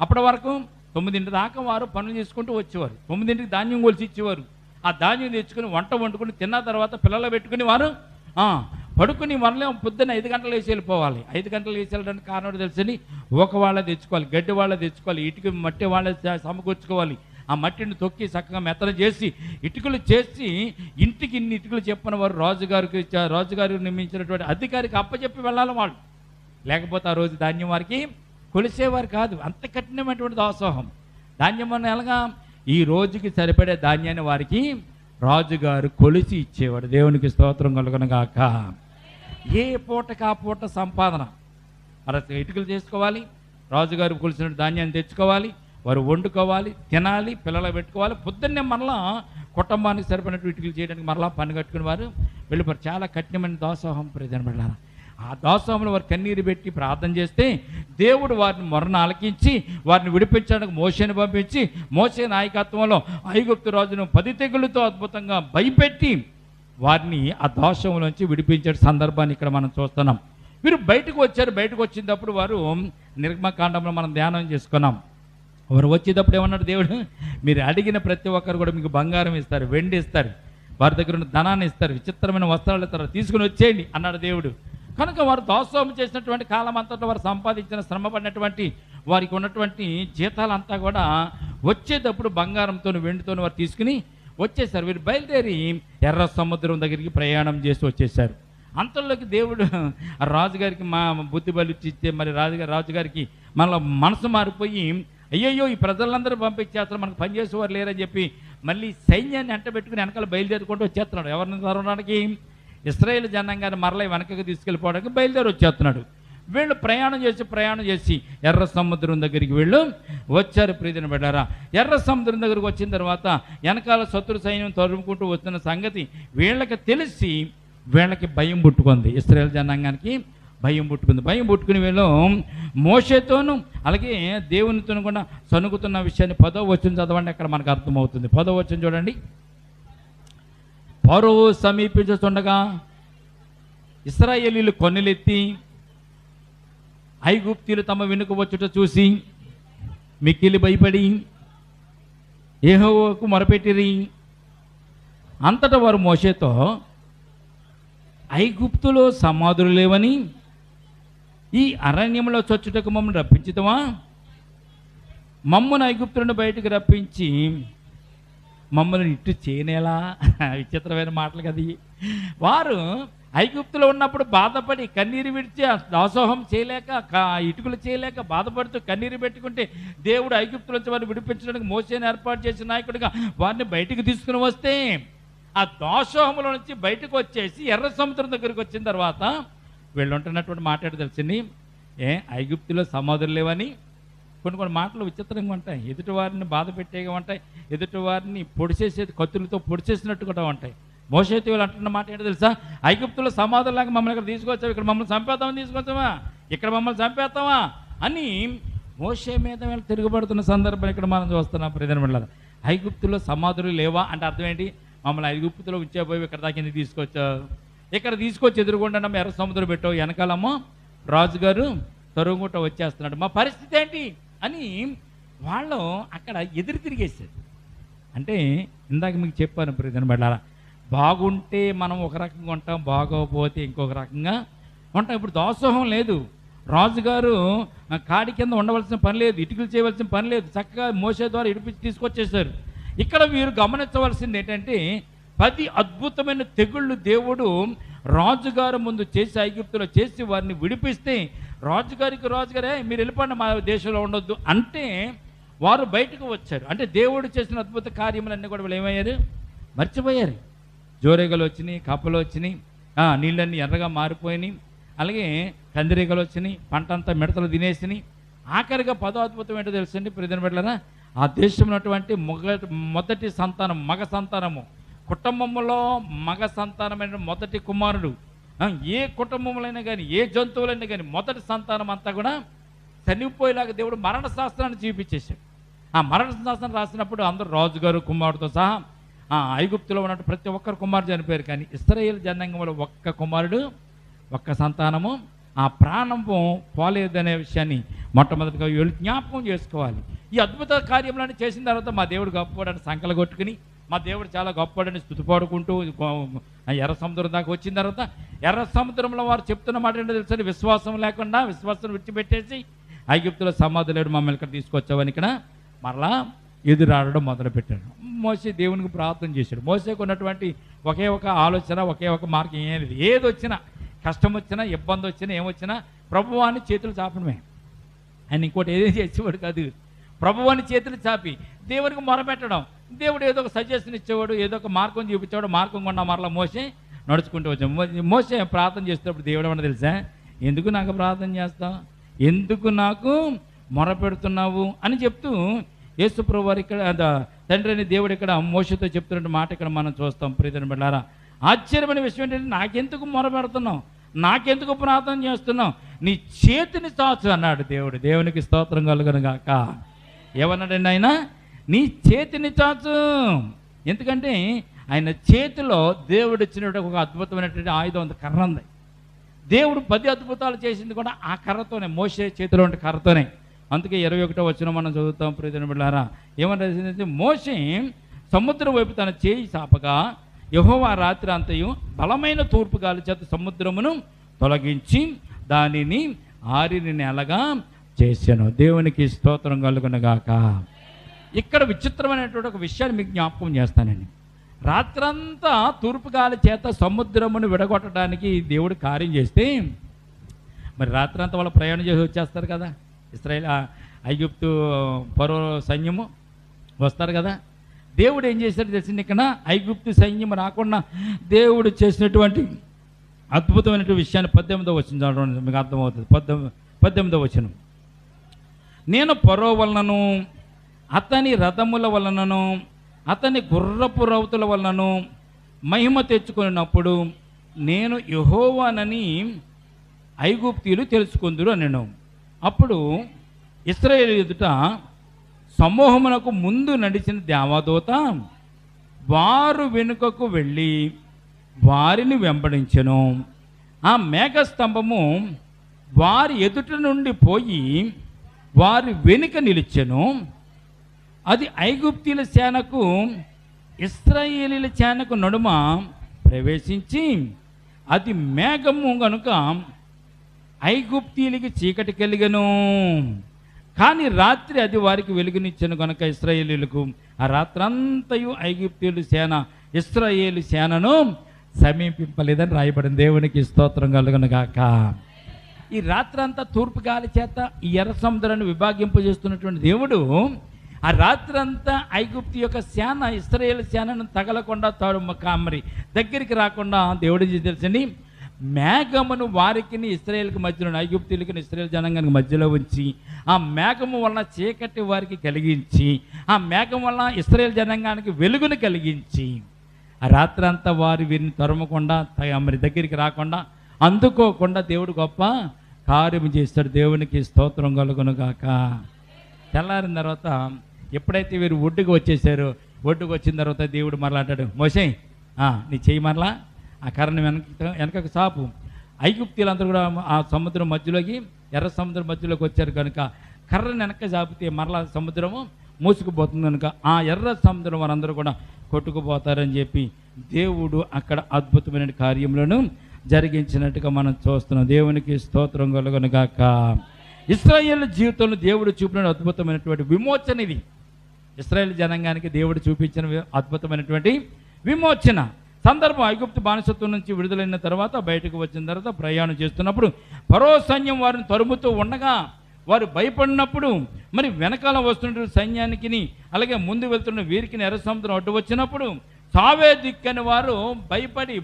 Speaker 1: అప్పటి వరకు 9 దాకా వారు పనులు చేసుకుంటూ వచ్చేవారు. 9కి ధాన్యం కొలిసి ఇచ్చేవారు. ఆ ధాన్యం తెచ్చుకుని వంట వండుకుని తిన్న తర్వాత పిల్లలు పెట్టుకుని వారు పడుకుని మరలే పొద్దున్న 5 గంటలు వేసి వెళ్ళిపోవాలి. 5 గంటలు వేసి వెళ్ళడానికి కారణం తెలుసని వాళ్ళే తెచ్చుకోవాలి, గడ్డి వాళ్ళే తెచ్చుకోవాలి, ఇటుక మట్టి వాళ్ళే సమకూర్చుకోవాలి. ఆ మట్టిని తొక్కి చక్కగా మెత్తన చేసి ఇటుకలు చేసి ఇంటికి ఇన్ని ఇటుకలు చెప్పిన వారు రాజుగారికి నియమించినటువంటి అధికారికి అప్పచెప్పి వెళ్ళాలి వాళ్ళు. లేకపోతే ఆ రోజు ధాన్యం వారికి కొలిసేవారు కాదు. అంత కఠినమైనటువంటి దాసోహం. ధాన్యం అన్న ఎలాగా ఈ రోజుకి సరిపడే ధాన్యాన్ని వారికి రాజుగారు కొలిసి ఇచ్చేవాడు. దేవునికి స్తోత్రం కలుగునుగాక. ఏ పూటకి ఆ పూట సంపాదన. మరి ఇటుకలు చేసుకోవాలి, రాజుగారు కొలిసిన ధాన్యాన్ని తెచ్చుకోవాలి, వారు వండుకోవాలి, తినాలి, పిల్లలు పెట్టుకోవాలి. పొద్దున్నే మరలా కుటుంబానికి సరిపడినట్టు ఇటుకలు చేయడానికి మరలా పని కట్టుకుని వారు వెళ్ళిపోయారు. చాలా కఠినమైన దాసోహం. ప్రియమైన ఆ దాసోహంలో వారు కన్నీరు పెట్టి ప్రార్థన చేస్తే దేవుడు వారిని మొరను ఆలకించి వారిని విడిపించడానికి మోషేని పంపించి మోషే నాయకత్వంలో ఐగుప్తు రాజును 10 తెగులతో అద్భుతంగా భయపెట్టి వారిని ఆ దాసోహంలోంచి విడిపించే సందర్భాన్ని ఇక్కడ మనం చూస్తున్నాం. వీరు బయటకు వచ్చారు. బయటకు వచ్చినప్పుడు వారు నిర్గమకాండంలో మనం ధ్యానం చేసుకున్నాం. వారు వచ్చేటప్పుడు ఏమన్నాడు దేవుడు? మీరు అడిగిన ప్రతి ఒక్కరు కూడా మీకు బంగారం ఇస్తారు, వెండి ఇస్తారు, వారి దగ్గర ఉన్న ధనాన్ని ఇస్తారు, విచిత్రమైన వస్త్రాలు ఇస్తారు, తీసుకుని వచ్చేయండి అన్నాడు దేవుడు. కనుక వారు దాసోహం చేసినటువంటి కాలం అంతటా వారు సంపాదించిన, శ్రమపడినటువంటి వారికి ఉన్నటువంటి జీతాలంతా కూడా వచ్చేటప్పుడు బంగారంతో వెండితో వారు తీసుకుని వచ్చేసారు. వీరు బయలుదేరి ఎర్ర సముద్రం దగ్గరికి ప్రయాణం చేసి వచ్చేసారు. అంతలోకి దేవుడు రాజుగారికి మా బుద్ధి బలిచ్చిస్తే మరి రాజుగారికి మళ్ళీ మనసు మారిపోయి, అయ్యయ్యో ఈ ప్రజలందరూ పంపించేస్తారు, మనకు పనిచేసేవారు లేరని చెప్పి మళ్ళీ సైన్యాన్ని అంటబెట్టుకుని వెనకాల బయలుదేరుకుంటూ వచ్చేస్తున్నాడు. ఎవరిని తరవడానికి? ఇశ్రాయేలు జనాంగాన్ని మరలా వెనకకి తీసుకెళ్ళిపోవడానికి బయలుదేరి వచ్చేస్తున్నాడు. వీళ్ళు ప్రయాణం చేసి ఎర్ర సముద్రం దగ్గరికి వీళ్ళు వచ్చారు. ప్రియమైన బిడ్డారా, ఎర్ర సముద్రం దగ్గరికి వచ్చిన తర్వాత వెనకాల శత్రు సైన్యం తరుముకుంటూ వస్తున్న సంగతి వీళ్ళకి తెలిసి వీళ్ళకి భయం పుట్టుకుంది. ఇశ్రాయేలు జనాంగానికి భయం పుట్టుకుని వీళ్ళు మోషేతోనూ అలాగే దేవునితో కూడా సనుగుతున్న విషయాన్ని 10వ వచనం చదవండి, అక్కడ మనకు అర్థమవుతుంది. 10వ వచనం చూడండి. ఫరోవు సమీపించుతుండగా ఇశ్రాయేలీయులు కొన్నెలెత్తి ఐగుప్తీయులు తమ వెనుక వచ్చుట చూసి మిక్కిలి భయపడి యెహోవాకు మొరపెట్టిరి. అంతటా వారు మోషేతో, ఐగుప్తులో సమాధులు లేవని ఈ అరణ్యంలో చొచ్చుటకు మమ్మల్ని రప్పించుతావా? మమ్మల్ని ఐగుప్తులను బయటకు రప్పించి మమ్మల్ని ఇటు చేయనేలా? విచిత్రమైన మాటలు కదా. వారు ఐగుప్తులో ఉన్నప్పుడు బాధపడి కన్నీరు విడిచి దాసోహం చేయలేక ఇటుకలు చేయలేక బాధపడుతూ కన్నీరు పెట్టుకుంటే దేవుడు ఐగుప్తుల నుంచి వారిని విడిపించడానికి మోసేని ఏర్పాటు చేసిన నాయకుడిగా వారిని బయటకు తీసుకుని వస్తే ఆ దాసోహంలో నుంచి బయటకు వచ్చేసి ఎర్ర సముద్రం దగ్గరికి వచ్చిన తర్వాత వీళ్ళు ఉంటున్నటువంటి మాట్లాడి తెలిసింది, ఐగుప్తులో సమాధులు లేవని. కొన్ని మాటలు విచిత్రంగా ఉంటాయి, ఎదుటి వారిని బాధ పెట్టేగా ఉంటాయి, ఎదుటి వారిని పొడిచేసేది కత్తులతో పొడిచేసినట్టు కూడా ఉంటాయి. మోషేతో వీళ్ళు అంటున్న మాట ఏంటో తెలుసా? ఐగుప్తులో సమాధుల్లాగా మమ్మల్ని ఇక్కడ తీసుకొచ్చావు, ఇక్కడ మమ్మల్ని చంపేద్దామని తీసుకొచ్చావా, ఇక్కడ మమ్మల్ని చంపేస్తావా అని మోషే మీద వీళ్ళు తిరుగుబడుతున్న సందర్భం ఇక్కడ మనం చూస్తున్నాం. ప్రియమైన ఐగుప్తులో సమాధులు లేవా అంటే అర్థం ఏంటి? మమ్మల్ని ఐగుప్తులో ఉంచేపోయి ఇక్కడ దాకా ఎందుకు తీసుకొచ్చావు, ఇక్కడ తీసుకొచ్చి ఎదురుకుండా ఎర్ర సముద్రం పెట్టావు, వెనకాలమ్మో రాజుగారు తరుగుంట వచ్చేస్తున్నాడు, మా పరిస్థితి ఏంటి అని వాళ్ళు అక్కడ ఎదురు తిరిగేసారు. అంటే ఇందాక మీకు చెప్పాను ప్రియమైన బిడ్డలారా, బాగుంటే మనం ఒక రకంగా ఉంటాం, బాగోకపోతే ఇంకొక రకంగా ఉంటాం. ఇప్పుడు దాసోహం లేదు, రాజుగారు కాడి కింద ఉండవలసిన పని లేదు, ఇటుకలు చేయవలసిన పని లేదు, చక్కగా మోసే ద్వారా ఇడిపించి తీసుకొచ్చేసారు. ఇక్కడ మీరు గమనించవలసింది ఏంటంటే 10 అద్భుతమైన తెగుళ్ళు దేవుడు రాజుగారు ముందు చేసి ఐగుప్తులో చేసి వారిని విడిపిస్తే రాజుగారే మీరు వెళ్ళిపోండి, మా దేశంలో ఉండొద్దు అంటే వారు బయటకు వచ్చారు. అంటే దేవుడు చేసిన అద్భుత కార్యములన్నీ కూడా వాళ్ళు ఏమయ్యారు? మర్చిపోయారు. జోరేగలు వచ్చినాయి, కప్పలు వచ్చినాయి, నీళ్ళన్నీ ఎర్రగా మారిపోయినాయి, అలాగే కందిరీగలు వచ్చినాయి, పంట అంతా మిడతలు తినేసినాయి. ఆఖరిగా 10వ అద్భుతం ఏంటో తెలుసండి ప్రియమైన బిడ్డలారా, ఆ దేశంలో ఉన్నటువంటి మొదటి సంతానం, మగ సంతానము, కుటుంబంలో మగ సంతానమైన మొదటి కుమారుడు, ఏ కుటుంబంలో కానీ ఏ జంతువులైనా కానీ మొదటి సంతానం అంతా కూడా చనిపోయేలాగా దేవుడు మరణ శాస్త్రాన్ని చూపించేశాడు. ఆ మరణ శాస్త్రం రాసినప్పుడు అందరూ రాజుగారు కుమారుడితో సహా ఐగుప్తులో ఉన్నట్టు ప్రతి ఒక్కరు కుమారుడు చనిపోయారు. కానీ ఇశ్రాయేలు జనాంగంలో ఒక్క కుమారుడు, ఒక్క సంతానము ఆ ప్రాణము పోలేదనే విషయాన్ని మొట్టమొదటిగా వీళ్ళు జ్ఞాపకం చేసుకోవాలి. ఈ అద్భుత కార్యములను చేసిన తర్వాత మా దేవుడు గొప్పవాడని సంకలు కొట్టుకుని, మా దేవుడు చాలా గొప్పవాడని స్తుతిపాడుకుంటూ ఎర్ర సముద్రం దాకా వచ్చిన తర్వాత ఎర్ర సముద్రంలో వారు చెప్తున్న మాట ఏంటో తెలుసండి, విశ్వాసం లేకుండా విశ్వాసం విడిచిపెట్టేసి ఐగుప్తులో సమాధి లేడు, మమ్మల్ని ఇక్కడ తీసుకొచ్చావని ఇక్కడ మరలా ఎదురాడడం మొదలుపెట్టాడు. మోసే దేవునికి ప్రార్థన చేశాడు. మోసేకు ఉన్నటువంటి ఒకే ఒక ఆలోచన, ఒకే ఒక మార్గం ఏం లేదు. ఏది వచ్చినా, కష్టం వచ్చినా, ఇబ్బంది వచ్చినా, ఏమొచ్చినా ప్రభువాన్ని చేతులు చాపడమే. ఆయన ఇంకోటి ఏదో చేసేవాడు కాదు. ప్రభువాన్ని చేతులు చాపి దేవునికి మొరపెట్టడం. దేవుడు ఏదో ఒక సజెషన్ ఇచ్చేవాడు, ఏదో ఒక మార్గం చూపించేవాడు. మార్గం కొన్నా మరలా మోసే నడుచుకుంటూ వచ్చాం. మోసే ప్రార్థన చేసేటప్పుడు దేవుడు ఏమన్నా తెలుసా? ఎందుకు నాకు ప్రార్థన చేస్తావు, ఎందుకు నాకు మొరపెడుతున్నావు అని చెప్తూ యేసుప్రభువు వారు ఇక్కడ తండ్రి అని దేవుడు ఇక్కడ మోషేతో చెప్తున్న మాట ఇక్కడ మనం చూస్తాం. ప్రియమైన బిడ్డలారా, ఆశ్చర్యమైన విషయం ఏంటంటే, నాకెందుకు మొరపెడుతున్నావు, నాకెందుకు ప్రార్థన చేస్తున్నావు, నీ చేతిని చాచు అన్నాడు దేవుడు. దేవునికి స్తోత్రం కలుగును గాక. ఏమన్నాడండి ఆయన? నీ చేతిని చాచు. ఎందుకంటే ఆయన చేతిలో దేవుడు ఇచ్చినటువంటి ఒక అద్భుతమైనటువంటి ఆయుధం ఉంది, కర్ర ఉంది. దేవుడు 10 అద్భుతాలు చేసింది కూడా ఆ కర్రతోనే, మోషే చేతిలో ఉండే కర్రతోనే. అందుకే 21వ వచనం మనం చదువుతాం. ప్రియమైన బిడ్డలారా, ఏమంటే మోషే సముద్రం వైపు తన చేయి చాపగా యెహోవా రాత్రి అంతయు బలమైన తూర్పు గాలి చేత సముద్రమును తొలగించి దానిని ఆరిని నెలగా చేశాను. దేవునికి స్తోత్రం కలుగును గాక. ఇక్కడ విచిత్రమైనటువంటి ఒక విషయాన్ని మీకు జ్ఞాపకం చేస్తానండి. రాత్రంతా తూర్పు గాలి చేత సముద్రమును విడగొట్టడానికి దేవుడు కార్యం చేస్తే మరి రాత్రంతా వాళ్ళు ప్రయాణం చేసి వచ్చేస్తారు కదా. ఇశ్రాయేల్ ఐగుప్తు ఫరో సైన్యము వస్తారు కదా. దేవుడు ఏం చేశాడు తెలిసింది, ఇక్కడ ఐగుప్తు సైన్యం రాకుండా దేవుడు చేసినటువంటి అద్భుతమైనటువంటి విషయాన్ని 18వ వచనం చూడండి, మీకు అర్థమవుతుంది. 18వ వచనం, నేను ఫరో వలనను అతని రథముల వలనను అతని గుర్రపు రౌతుల వలనను మహిమ తెచ్చుకున్నప్పుడు నేను యెహోవానని ఐగుప్తీయులు తెలుసుకుందురు అనెను. అప్పుడు ఇశ్రాయేలు ఎదుట సమూహమునకు ముందు నడిచిన దేవదూత వారు వెనుకకు వెళ్ళి వారిని వెంబడించెను. ఆ మేఘస్తంభము వారి ఎదుట నుండి పోయి వారి వెనుక నిలిచెను. అది ఐగుప్తీయుల సేనకు ఇశ్రాయేలీల సేనకు నడుమ ప్రవేశించి అది మేఘము గనుక ఐగుప్తీయులకి చీకటి కలిగను. కానీ రాత్రి అది వారికి వెలుగునిచ్చెను కనుక ఇశ్రాయేలీలకు ఆ రాత్రంతయు ఐగుప్తీయుల సేన ఇశ్రాయేలు సేనను సమీపింపలేదని రాయబడింది. దేవునికి స్తోత్రం కలుగును గాక. ఈ రాత్రంతా తూర్పు గాలి చేత ఈ ఎర్ర సముద్రాన్ని విభాగింపజేస్తున్నటువంటి దేవుడు ఆ రాత్రంతా ఐగుప్తు యొక్క సేన ఇశ్రాయేలు సేనను తగలకుండా మరి దగ్గరికి రాకుండా దేవుడు తెలిసింది మేఘమును వారికి ఇశ్రాయేలుకి మధ్యలో ఐగుప్తీయులకి ఇశ్రాయేల్ జనాంగానికి మధ్యలో ఉంచి ఆ మేఘము వలన చీకటి వారికి కలిగించి ఆ మేఘం వలన ఇశ్రాయేల్ జనాంగానికి వెలుగును కలిగించి ఆ రాత్రంతా వారి వీరిని తరుమకుండా మరి దగ్గరికి రాకుండా అందుకోకుండా దేవుడు గొప్ప కార్యం చేస్తాడు. దేవునికి స్తోత్రం కలుగును గాక. తెల్లారిన తర్వాత ఎప్పుడైతే వీరు ఒడ్డుకు వచ్చేసారో ఒడ్డుకు వచ్చిన తర్వాత దేవుడు మరలాంటాడు, మోసే నీ చెయ్యి మరలా ఆ కర్రని వెనకకు సాపు. ఐగుప్తీయులందరూ కూడా ఆ సముద్రం మధ్యలోకి ఎర్ర సముద్రం మధ్యలోకి వచ్చారు కనుక కర్రని వెనక చాపితే మరలా సముద్రము మూసుకుపోతుంది కనుక ఆ ఎర్ర సముద్రం వారందరూ కూడా కొట్టుకుపోతారని చెప్పి దేవుడు అక్కడ అద్భుతమైన కార్యములను జరిగించినట్టుగా మనం చూస్తున్నాం. దేవునికి స్తోత్రం కలుగును గాక. ఇశ్రాయేలు జీవితంలో దేవుడు చూపిన అద్భుతమైనటువంటి విమోచన ఇది. ఇశ్రాయేలు జనాంగానికి దేవుడు చూపించిన అద్భుతమైనటువంటి విమోచన సందర్భం. ఐగుప్తు బానిసత్వం నుంచి విడుదలైన తర్వాత బయటకు వచ్చిన తర్వాత ప్రయాణం చేస్తున్నప్పుడు ఫరో సైన్యం వారిని తరుముతూ ఉండగా వారు భయపడినప్పుడు మరి వెనకాల వస్తున్న సైన్యానికి అలాగే ముందు వెళ్తున్న వీరికి ఎర్ర సముద్రం అడ్డు వచ్చినప్పుడు సావే దిక్కని వారు భయపడి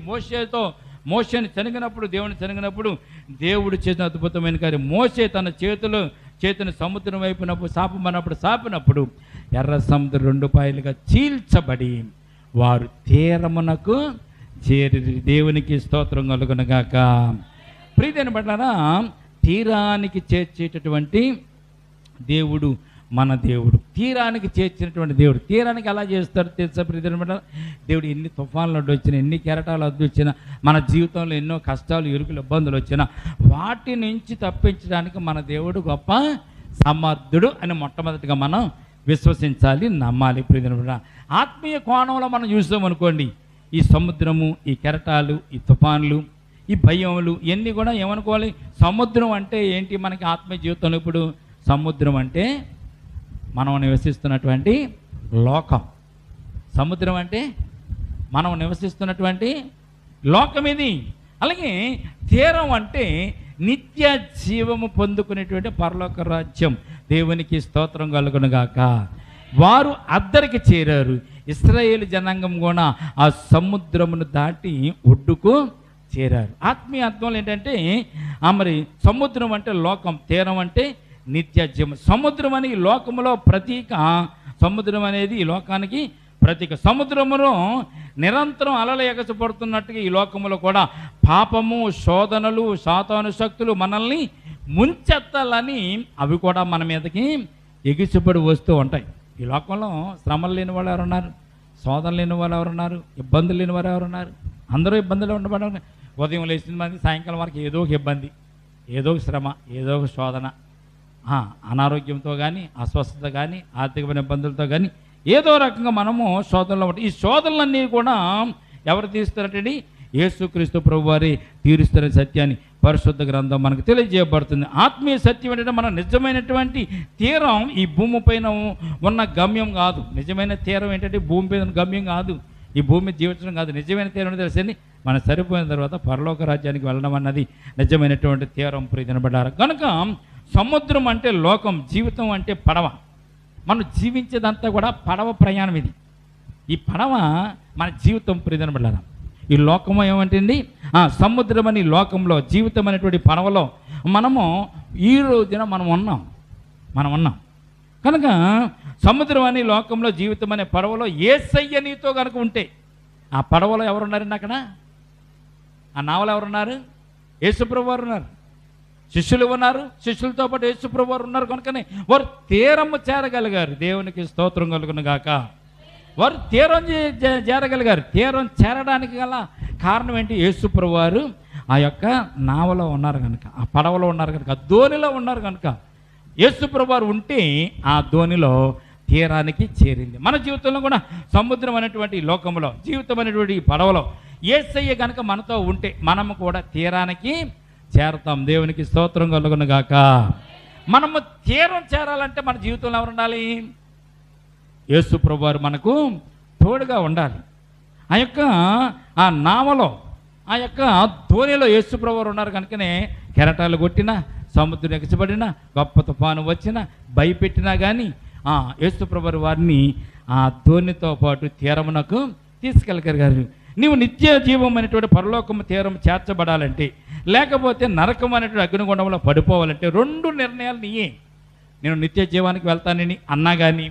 Speaker 1: మోషేని చనిగినప్పుడు దేవుని చనిగినప్పుడు దేవుడు చేసిన అద్భుతమైన కార్యం. మోషే తన చేతిని సముద్రం వైపునప్పుడు సాపినప్పుడు ఎర్ర సముద్రం 2 పాయలుగా చీల్చబడి వారు తీరమునకు చేరి. దేవునికి స్తోత్రం కలుగునుగాక. ప్రియమైన బిడ్డలారా, తీరానికి చేర్చేటటువంటి దేవుడు మన దేవుడు. తీరానికి చేర్చినటువంటి దేవుడు. తీరానికి ఎలా చేస్తాడు తెలుసా ప్రియమైన బిడ్డలారా? దేవుడు ఎన్ని తుఫాన్లు అడ్డు వచ్చినా, ఎన్ని కెరటాలు అడ్డు వచ్చినా, మన జీవితంలో ఎన్నో కష్టాలు ఇరుకులు ఇబ్బందులు వచ్చినా వాటి నుంచి తప్పించడానికి మన దేవుడు గొప్ప సమర్థుడు అని మొట్టమొదటిగా మనం విశ్వసించాలి, నమ్మాలి. ప్రియమైన ఆత్మీయ కోణంలో మనం చూసామనుకోండి, ఈ సముద్రము, ఈ కెరటాలు, ఈ తుఫాన్లు, ఈ భయములు ఇవన్నీ కూడా ఏమనుకోవాలి? సముద్రం అంటే ఏంటి మనకి ఆత్మీయ జీవితంలో? ఇప్పుడు సముద్రం అంటే మనం నివసిస్తున్నటువంటి లోకం. సముద్రం అంటే మనం నివసిస్తున్నటువంటి లోకం ఇది. అలాగే తీరం అంటే నిత్య జీవము పొందుకునేటువంటి పరలోక రాజ్యం. దేవునికి స్తోత్రం కలుగునుగాక. వారు అద్దరికి చేరారు. ఇశ్రాయేలు జనాంగం కూడా ఆ సముద్రమును దాటి ఒడ్డుకు చేరారు. ఆత్మీయ అర్థంలో ఏంటంటే మరి సముద్రం అంటే లోకం, తీరం అంటే నిత్య జీవం. సముద్రం అని ఈ లోకములో ప్రతీక. సముద్రం అనేది ఈ లోకానికి ప్రతీక. సముద్రములో నిరంతరం అలలు ఎగసిపడుతున్నట్టుగా ఈ లోకములో కూడా పాపము, శోధనలు, సాతాను శక్తులు మనల్ని ముంచెత్తాలని అవి కూడా మన మీదకి ఎగిసిపడి వస్తూ ఉంటాయి. ఈ లోకంలో శ్రమలు లేని వాళ్ళు ఎవరున్నారు? శోధనలు లేని వాళ్ళు ఎవరున్నారు? ఇబ్బందులు లేని వారు ఎవరున్నారు? అందరూ ఇబ్బందులు ఉండబడి ఉదయం లేచిన మంది సాయంకాలం వరకు ఏదో ఒక ఇబ్బంది, ఏదో ఒక శ్రమ, ఏదో ఒక శోధన, అనారోగ్యంతో కానీ, అస్వస్థత కానీ, ఆర్థికమైన ఇబ్బందులతో కానీ ఏదో రకంగా మనము శోధనలో ఉంటాం. ఈ శోధనలన్నీ కూడా ఎవరు తీస్తారంటే యేసుక్రీస్తు ప్రభువారే తీరుస్తున్న సత్యాన్ని పరిశుద్ధ గ్రంథం మనకు తెలియజేయబడుతుంది. ఆత్మీయ సత్యం ఏంటంటే మన నిజమైనటువంటి తీరం ఈ భూమి పైన ఉన్న గమ్యం కాదు. నిజమైన తీరం ఏంటంటే భూమి పైన గమ్యం కాదు. ఈ భూమి మీద జీవించడం కాదు. నిజమైన తీరం తెలిసింది మనం సరిపోయిన తర్వాత పరలోక రాజ్యానికి వెళ్ళడం అన్నది నిజమైనటువంటి తీరం ప్రియనబడ్డారు. కనుక సముద్రం అంటే లోకం, జీవితం అంటే పడవ. మనం జీవించేదంతా కూడా పడవ ప్రయాణం. ఇది ఈ పడవ మన జీవితం ప్రియనబడ్డారు. ఈ లోకము ఏమంటుంది? సముద్రం అని లోకంలో జీవితం అనేటువంటి పడవలో మనము ఈ రోజున మనం ఉన్నాం. కనుక సముద్రం అని లోకంలో జీవితం అనే పడవలో యేసయ్య నీతో కనుక ఉంటే, ఆ పడవలో ఎవరున్నారండి? అక్కడ ఆ నావలో ఎవరున్నారు? యేసుప్రభు వారు ఉన్నారు, శిష్యులు ఉన్నారు, శిష్యులతో పాటు యేసుప్రభు వారు ఉన్నారు. కనుకనే వారు తీరము చేరగలిగారు. దేవునికి స్తోత్రం కలుగును గాక. వారు తీరం చేరగలిగారు. తీరం చేరడానికి గల కారణం ఏంటి? యేసుప్రభు వారు ఆ యొక్క నావలో ఉన్నారు కనుక, ఆ పడవలో ఉన్నారు కనుక, ఆ ధోనిలో ఉన్నారు కనుక, యేసుప్రభు వారు ఉంటే ఆ ధోనిలో తీరానికి చేరింది. మన జీవితంలో కూడా సముద్రం అనేటువంటి లోకంలో, జీవితం అనేటువంటి పడవలో యేసయ్య కనుక మనతో ఉంటే మనము కూడా తీరానికి చేరతాం. దేవునికి స్తోత్రం కలుగును గాక. మనము తీరం చేరాలంటే మన జీవితంలో ఎవరు ఉండాలి? యేసుప్రభు వారు మనకు తోడుగా ఉండాలి. ఆ నావలో, ఆ యొక్క ధోనిలో యేసుప్రభు వారు ఉన్నారు కనుకనే కెరటాలు కొట్టినా, సముద్రం ఎగసిపడినా, గొప్ప తుఫాను వచ్చినా, భయపెట్టినా కానీ యేసుప్రభు వారిని ఆ ధోనితో పాటు తీరమునకు తీసుకెళ్ళగలిగారు. నీవు నిత్య జీవం అనేటువంటి పరలోకము తీరం చేర్చబడాలంటే, లేకపోతే నరకం అనేటువంటి అగ్నిగుండంలో పడిపోవాలంటే 2 నిర్ణయాలు నీయే. నేను నిత్య జీవానికి వెళ్తానని అన్నా కానీ,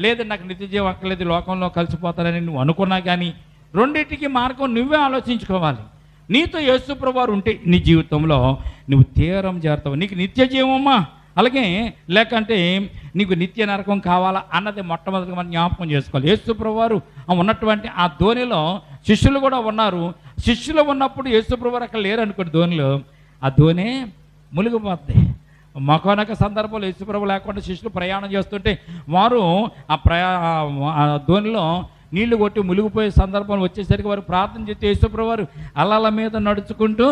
Speaker 1: లేదా నాకు నిత్య జీవం అక్కర్లేదు లోకంలో కలిసిపోతానని నువ్వు అనుకున్నా కానీ, రెండింటికి మార్గం నువ్వే ఆలోచించుకోవాలి. నీతో యేసుప్రభు వారు ఉంటే నీ జీవితంలో నువ్వు తీరం చేరుతావు. నీకు నిత్య జీవమా, అలాగే లేకంటే నీకు నిత్య నరకం కావాలా అన్నది మొట్టమొదటిగా మనం జ్ఞాపకం చేసుకోవాలి. యేసుప్రభు వారు ఉన్నటువంటి ఆ ధోనిలో శిష్యులు కూడా ఉన్నారు. శిష్యులు ఉన్నప్పుడు యేసుప్రభు వారు అక్కడ లేరు అనుకోండి, ధోనిలో ఆ ధోని మునిగిపోద్ది. మకొనొక సందర్భంలో యేసుప్రభు లేకుండా శిష్యులు ప్రయాణం చేస్తుంటే వారు ఆ ధోనిలో నీళ్లు కొట్టి మునిగిపోయే సందర్భం వచ్చేసరికి వారు ప్రార్థన చేస్తే యేసుప్రభు వారు అలల మీద నడుచుకుంటూ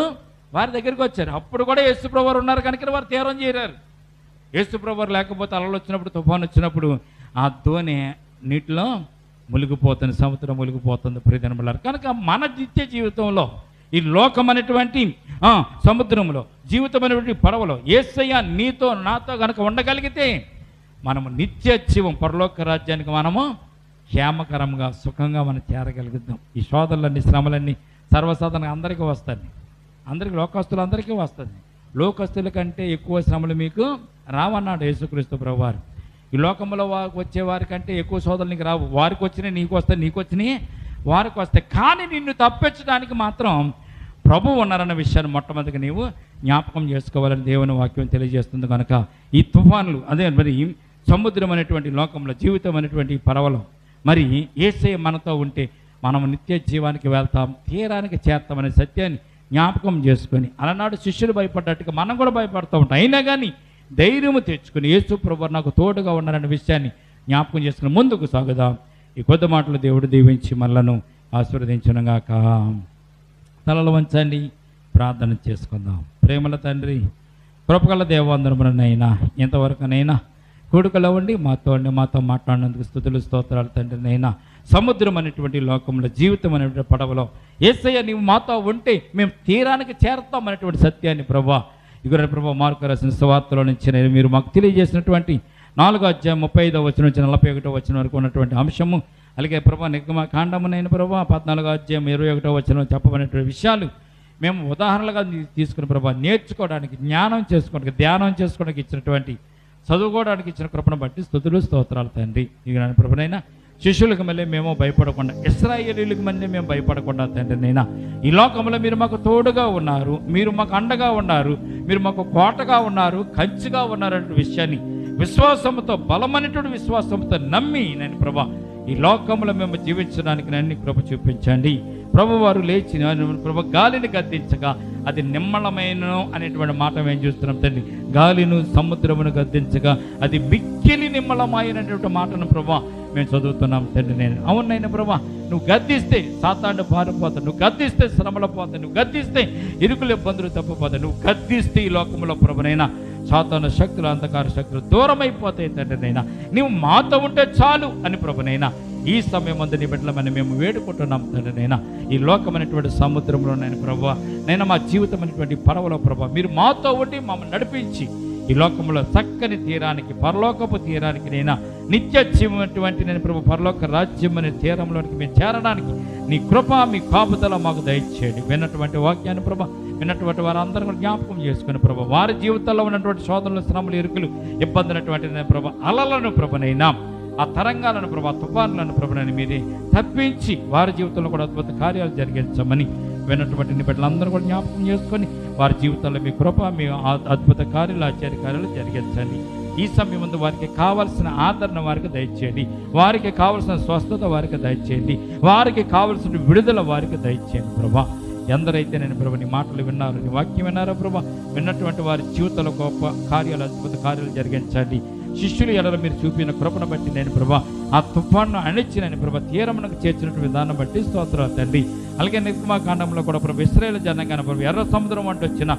Speaker 1: వారి దగ్గరికి వచ్చారు. అప్పుడు కూడా యేసుప్రభు వారు ఉన్నారు కనుక వారు తీరం చేరారు. యేసుప్రభు వారు లేకపోతే అలలు వచ్చినప్పుడు, తుఫాను వచ్చినప్పుడు ఆ ధోని నీటిలో మునిగిపోతుంది, సముద్రం మునిగిపోతుంది ప్రియజనులారా. కనుక మన నిత్య జీవితంలో ఈ లోకం అనేటువంటి సముద్రంలో, జీవితం అనేటువంటి పడవలో యేసయ్య నీతో నాతో కనుక ఉండగలిగితే మనము నిత్య జీవం పరలోక రాజ్యానికి మనము క్షేమకరంగా సుఖంగా మనం చేరగలుగుతాం. ఈ శోధనలన్నీ, శ్రమలన్నీ సర్వసాధారణంగా అందరికీ వస్తాయి. అందరికీ, లోకస్తులందరికీ వస్తుంది. లోకస్తుల కంటే ఎక్కువ శ్రమలు మీకు రావన్నాడు యేసుక్రీస్తు ప్రభువారు. ఈ లోకంలో వచ్చే వారికంటే ఎక్కువ శోధనలు నీకు రావు. వారికి వచ్చినాయి నీకు వస్తాయి, నీకు వచ్చినాయి వారికి వస్తాయి. కానీ నిన్ను తప్పించడానికి మాత్రం ప్రభువు ఉన్నారన్న విషయాన్ని మొట్టమొదటిగా నీవు జ్ఞాపకం చేసుకోవాలని దేవుని వాక్యం తెలియజేస్తుంది. కనుక ఈ తుఫానులు, అదే మరి సముద్రం అనేటువంటి లోకంలో, జీవితం అనేటువంటి పడవలో మరి యేసయ్య మనతో ఉంటే మనం నిత్య జీవానికి వెళ్తాం, తీరానికి చేస్తామనే సత్యాన్ని జ్ఞాపకం చేసుకొని, అలనాడు శిష్యులు భయపడ్డట్టుగా మనం కూడా భయపడుతూ ఉంటాం. అయినా కానీ ధైర్యము తెచ్చుకుని యేసుప్రభు నాకు తోడుగా ఉన్నారనే విషయాన్ని జ్ఞాపకం చేసుకుని ముందుకు సాగుదాం. ఈ కొద్ది మాటలు దేవుడు దీవించి మనలను ఆశీర్వదించునుగాక. తలలు వంచండి, ప్రార్థన చేసుకుందాం. ప్రేమల తండ్రి, కృపగల దేవాందరమునైనా ఇంతవరకునైనా కొడుకులో ఉండి మాతో మాట్లాడినందుకు స్తుతులు స్తోత్రాలు తండ్రి. నైనా సముద్రం అనేటువంటి లోకంలో, జీవితం అనేటువంటి పడవలో యేసయ్య నీవు మాతో ఉంటే మేము తీరానికి చేరతాం అనేటువంటి సత్యాన్ని ప్రభా, ఇగురు ప్రభా మార్కు రాసిన సువార్తలో నుంచి మీరు మాకు తెలియజేసినటువంటి 4వ అధ్యాయం 35వ వచనం నుంచి 41వ వచనం వరకు ఉన్నటువంటి అంశము, అలాగే ప్రభా నిర్గమకాండమునైన ప్రభా 14వ అధ్యాయం 21వ వచనం చెప్పబడినటువంటి విషయాలు మేము ఉదాహరణలుగా తీసుకుని ప్రభా నేర్చుకోవడానికి, జ్ఞానం చేసుకోవడానికి, ధ్యానం చేసుకోవడానికి ఇచ్చినటువంటి, చదువుకోవడానికి ఇచ్చిన కృపను బట్టి స్తుతులు స్తోత్రాలు తండ్రి. ఇక ప్రభునైనా శిష్యులకు మళ్ళీ మేము భయపడకుండా, ఇశ్రాయేలీయులకు మళ్ళీ మేము భయపడకుండా తండ్రి నైనా ఈ లోకంలో మీరు మాకు తోడుగా ఉన్నారు, మీరు మాకు అండగా ఉన్నారు, మీరు మాకు కోటగా ఉన్నారు, కంచిగా ఉన్నారు అనే విషయాన్ని విశ్వాసంతో, బలమైనటువంటి విశ్వాసంతో నమ్మి నేను ప్రభా ఈ లోకంలో మేము జీవించడానికి నన్ను కృప చూపించండి. ప్రభు వారు లేచి ప్రభు గాలిని గద్దించగా అది నిమ్మళమైన అనేటువంటి మాట మేము చూస్తున్నాం తండ్రి. గాలిను సముద్రమును గద్దించగా అది మిక్కిలి నిమ్మళమైనటువంటి మాటను ప్రభా మేము చదువుతున్నాం తండ్రి. నేను అవునైనా ప్రభా నువ్వు గద్దిస్తే సాతాను పారిపోతావు, నువ్వు గద్దిస్తే శ్రమలు పోతావు, నువ్వు గద్దిస్తే ఇరుకులు ఇబ్బందులు తప్పిపోతావు, నువ్వు గద్దిస్తే ఈ లోకంలో ప్రభునైనా సాతాను శక్తులు, అంధకార శక్తులు దూరం అయిపోతాయి తండ్రి. నైనా నీవు మాతో ఉంటే చాలు అని ప్రభునైనా ఈ సమయం అందు నీ బిడ్డలమని మేము వేడుకుంటున్నాం తండ్రి. నైనా ఈ లోకమైనటువంటి సముద్రంలో నేను ప్రభువా, నేను మా జీవితం అనేటువంటి పడవలో ప్రభావ మీరు మాతో ఉండి మమ్మల్ని నడిపించి ఈ లోకంలో చక్కని తీరానికి, పరలోకపు తీరానికి, నైనా నిత్య జీవమైనటువంటి నేను ప్రభు పరలోక రాజ్యం అనే తీరంలోనికి మేము చేరడానికి నీ కృప, మీ కాపుదల మాకు దయచేయండి. విన్నటువంటి వాక్యాన్ని ప్రభా, విన్నటువంటి వారందరూ కూడా జ్ఞాపకం చేసుకుని ప్రభా, వారి జీవితాల్లో ఉన్నటువంటి శోధనలు, శ్రమలు, ఇరుకులు, ఇబ్బందులటువంటి నేను ప్రభా అలలను ప్రభనైనా, ఆ తరంగాలను ప్రభా, తుఫానులను ప్రభునని మీరే తప్పించి వారి జీవితంలో కూడా అద్భుత కార్యాలు జరిగించమని విన్నటువంటి నీ బిడ్డలందరూ కూడా జ్ఞాపకం చేసుకొని వారి జీవితాల్లో మీ కృప, మీ అద్భుత కార్యాలు, ఆశ్చర్య కార్యాలు జరిగించండి. ఈ సమయం ముందు వారికి కావాల్సిన ఆదరణ వారికి దయచేయండి, వారికి కావాల్సిన స్వస్థత వారికి దయచేయండి, వారికి కావాల్సిన విడుదల వారికి దయచేయండి ప్రభా. ఎందరైతే నేను ప్రభు నీ మాటలు విన్నారు, నీ వాక్యం విన్నారో ప్రభా, విన్నటువంటి వారి జీవితంలో గొప్ప కార్యాలు, అద్భుత కార్యాలు జరిగించండి. శిష్యులు ఎడల మీరు చూపిన కృపను బట్టి నేను ప్రభా, ఆ తుఫాన్ను అణిచి నేను ప్రభా తీరమునకు చేర్చినటువంటి విధానం బట్టి స్తోత్రాలు తండ్రి. అలాగే నిర్గమాకాండంలో కూడా ప్రభు ఇశ్రాయేలు జనాంగాన్ని ప్రభు ఎర్ర సముద్రం అంటే వచ్చిన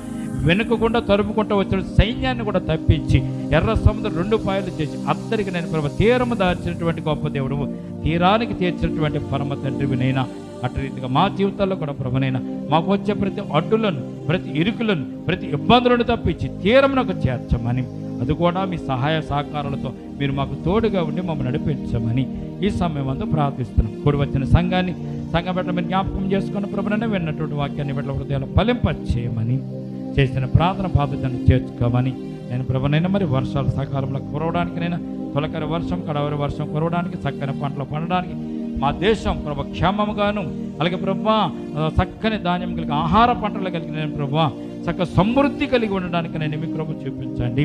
Speaker 1: వెనుకకుండా తరుముకుంటూ వచ్చిన సైన్యాన్ని కూడా తప్పించి ఎర్ర సముద్రం 2 పాయలు చేసి అద్దరికి నేను ప్రభు తీరము దాచినటువంటి గొప్ప దేవుడు, తీరానికి తీర్చినటువంటి పరమ తండ్రివి నైనా. అటు రీతిగా మా జీవితాల్లో కూడా ప్రభునైనా మాకు వచ్చే ప్రతి అడ్డులను, ప్రతి ఇరుకులను, ప్రతి ఇబ్బందులను తప్పించి తీరమునకు చేర్చమని, అది కూడా మీ సహాయ సహకారాలతో మీరు మాకు తోడుగా ఉండి మమ్మల్ని నడిపించమని ఈ సమయం అంతా ప్రార్థిస్తున్నాం. కూడి వచ్చిన సంఘాన్ని, సంఘ బిడ్డల మీరు జ్ఞాపకం చేసుకున్న ప్రభునైనా విన్నటువంటి వాక్యాన్ని బిడ్డల హృదయాలు ఫలింపచేయమని, చేసిన ప్రార్థన బాధ్యతను చేర్చుకోమని నేను ప్రభునైనా మరి వర్షాలు సకాలంలో కురవడానికినైనా, తొలకరి వర్షం, కడవరి వర్షం కురవడానికి, చక్కని పంటలు పండడానికి, మా దేశం ప్రభు క్షేమముగాను, అలాగే ప్రభు చక్కని ధాన్యం కలిగి ఆహార పంటలు కలిగిన నేను ప్రభు చక్క సమృద్ధి కలిగి ఉండడానికి నేను మీ కృప చూపించండి.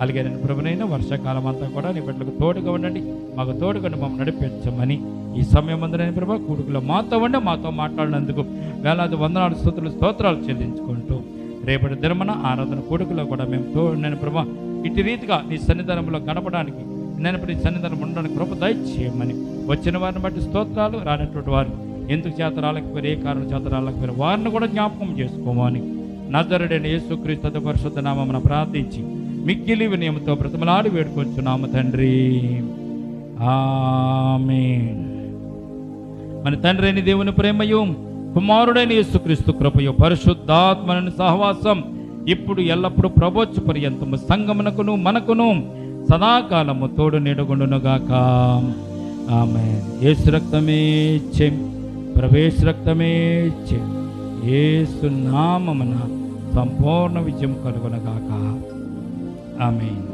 Speaker 1: అలాగే నేను ప్రభునైనా వర్షాకాలం అంతా కూడా నీ బిడ్డలకు తోడుగా ఉండండి, మాకు తోడుగా మమ్మల్ని నడిపించమని ఈ సమయం అందరూ నేను ప్రభు కూడుకులో మాతో ఉండి మాతో మాట్లాడినందుకు వేలాది వందనాలు, స్తోత్రాలు చెల్లించుకుంటూ రేపటి దినమున ఆరాధన కూడుకులో కూడా మేము నేను ప్రభు ఇటు రీతిగా నీ సన్నిధానంలో గడపడానికి, నేను నీ సన్నిధానం ఉండడానికి కృప దయచేయమని, వచ్చిన వారిని బట్టి స్తోత్రాలు, రానటువంటి వారు ఎందుకు చేత రాలేకపోయారు, ఏ కారణం చేత రాలేకపోయారు వారిని కూడా జ్ఞాపకం చేసుకోమని నజరుడైన యేసుక్రీస్తు పరిశుద్ధ నామమున ప్రార్థించి మిక్కిలి వినయముతో బ్రతిమలాడి వేడుకొంచున్నాము తండ్రి. ఆమేన్. మన తండ్రి అయిన దేవుని ప్రేమయు, కుమారుడైన యేసుక్రీస్తు కృపయు, పరిశుద్ధాత్మని సహవాసం ఇప్పుడు ఎల్లప్పుడు ప్రభోచ్చు పర్యంతము సంగమునకును మనకును సదాకాలము తోడు నీడగుండునుగాక. ఆమేన్. యేసు రక్తమే చెం, ప్రవేశ రక్తమే చెం, యేసు నామమున సంపూర్ణ విజయం కలుగునగాక. ఆమేన్.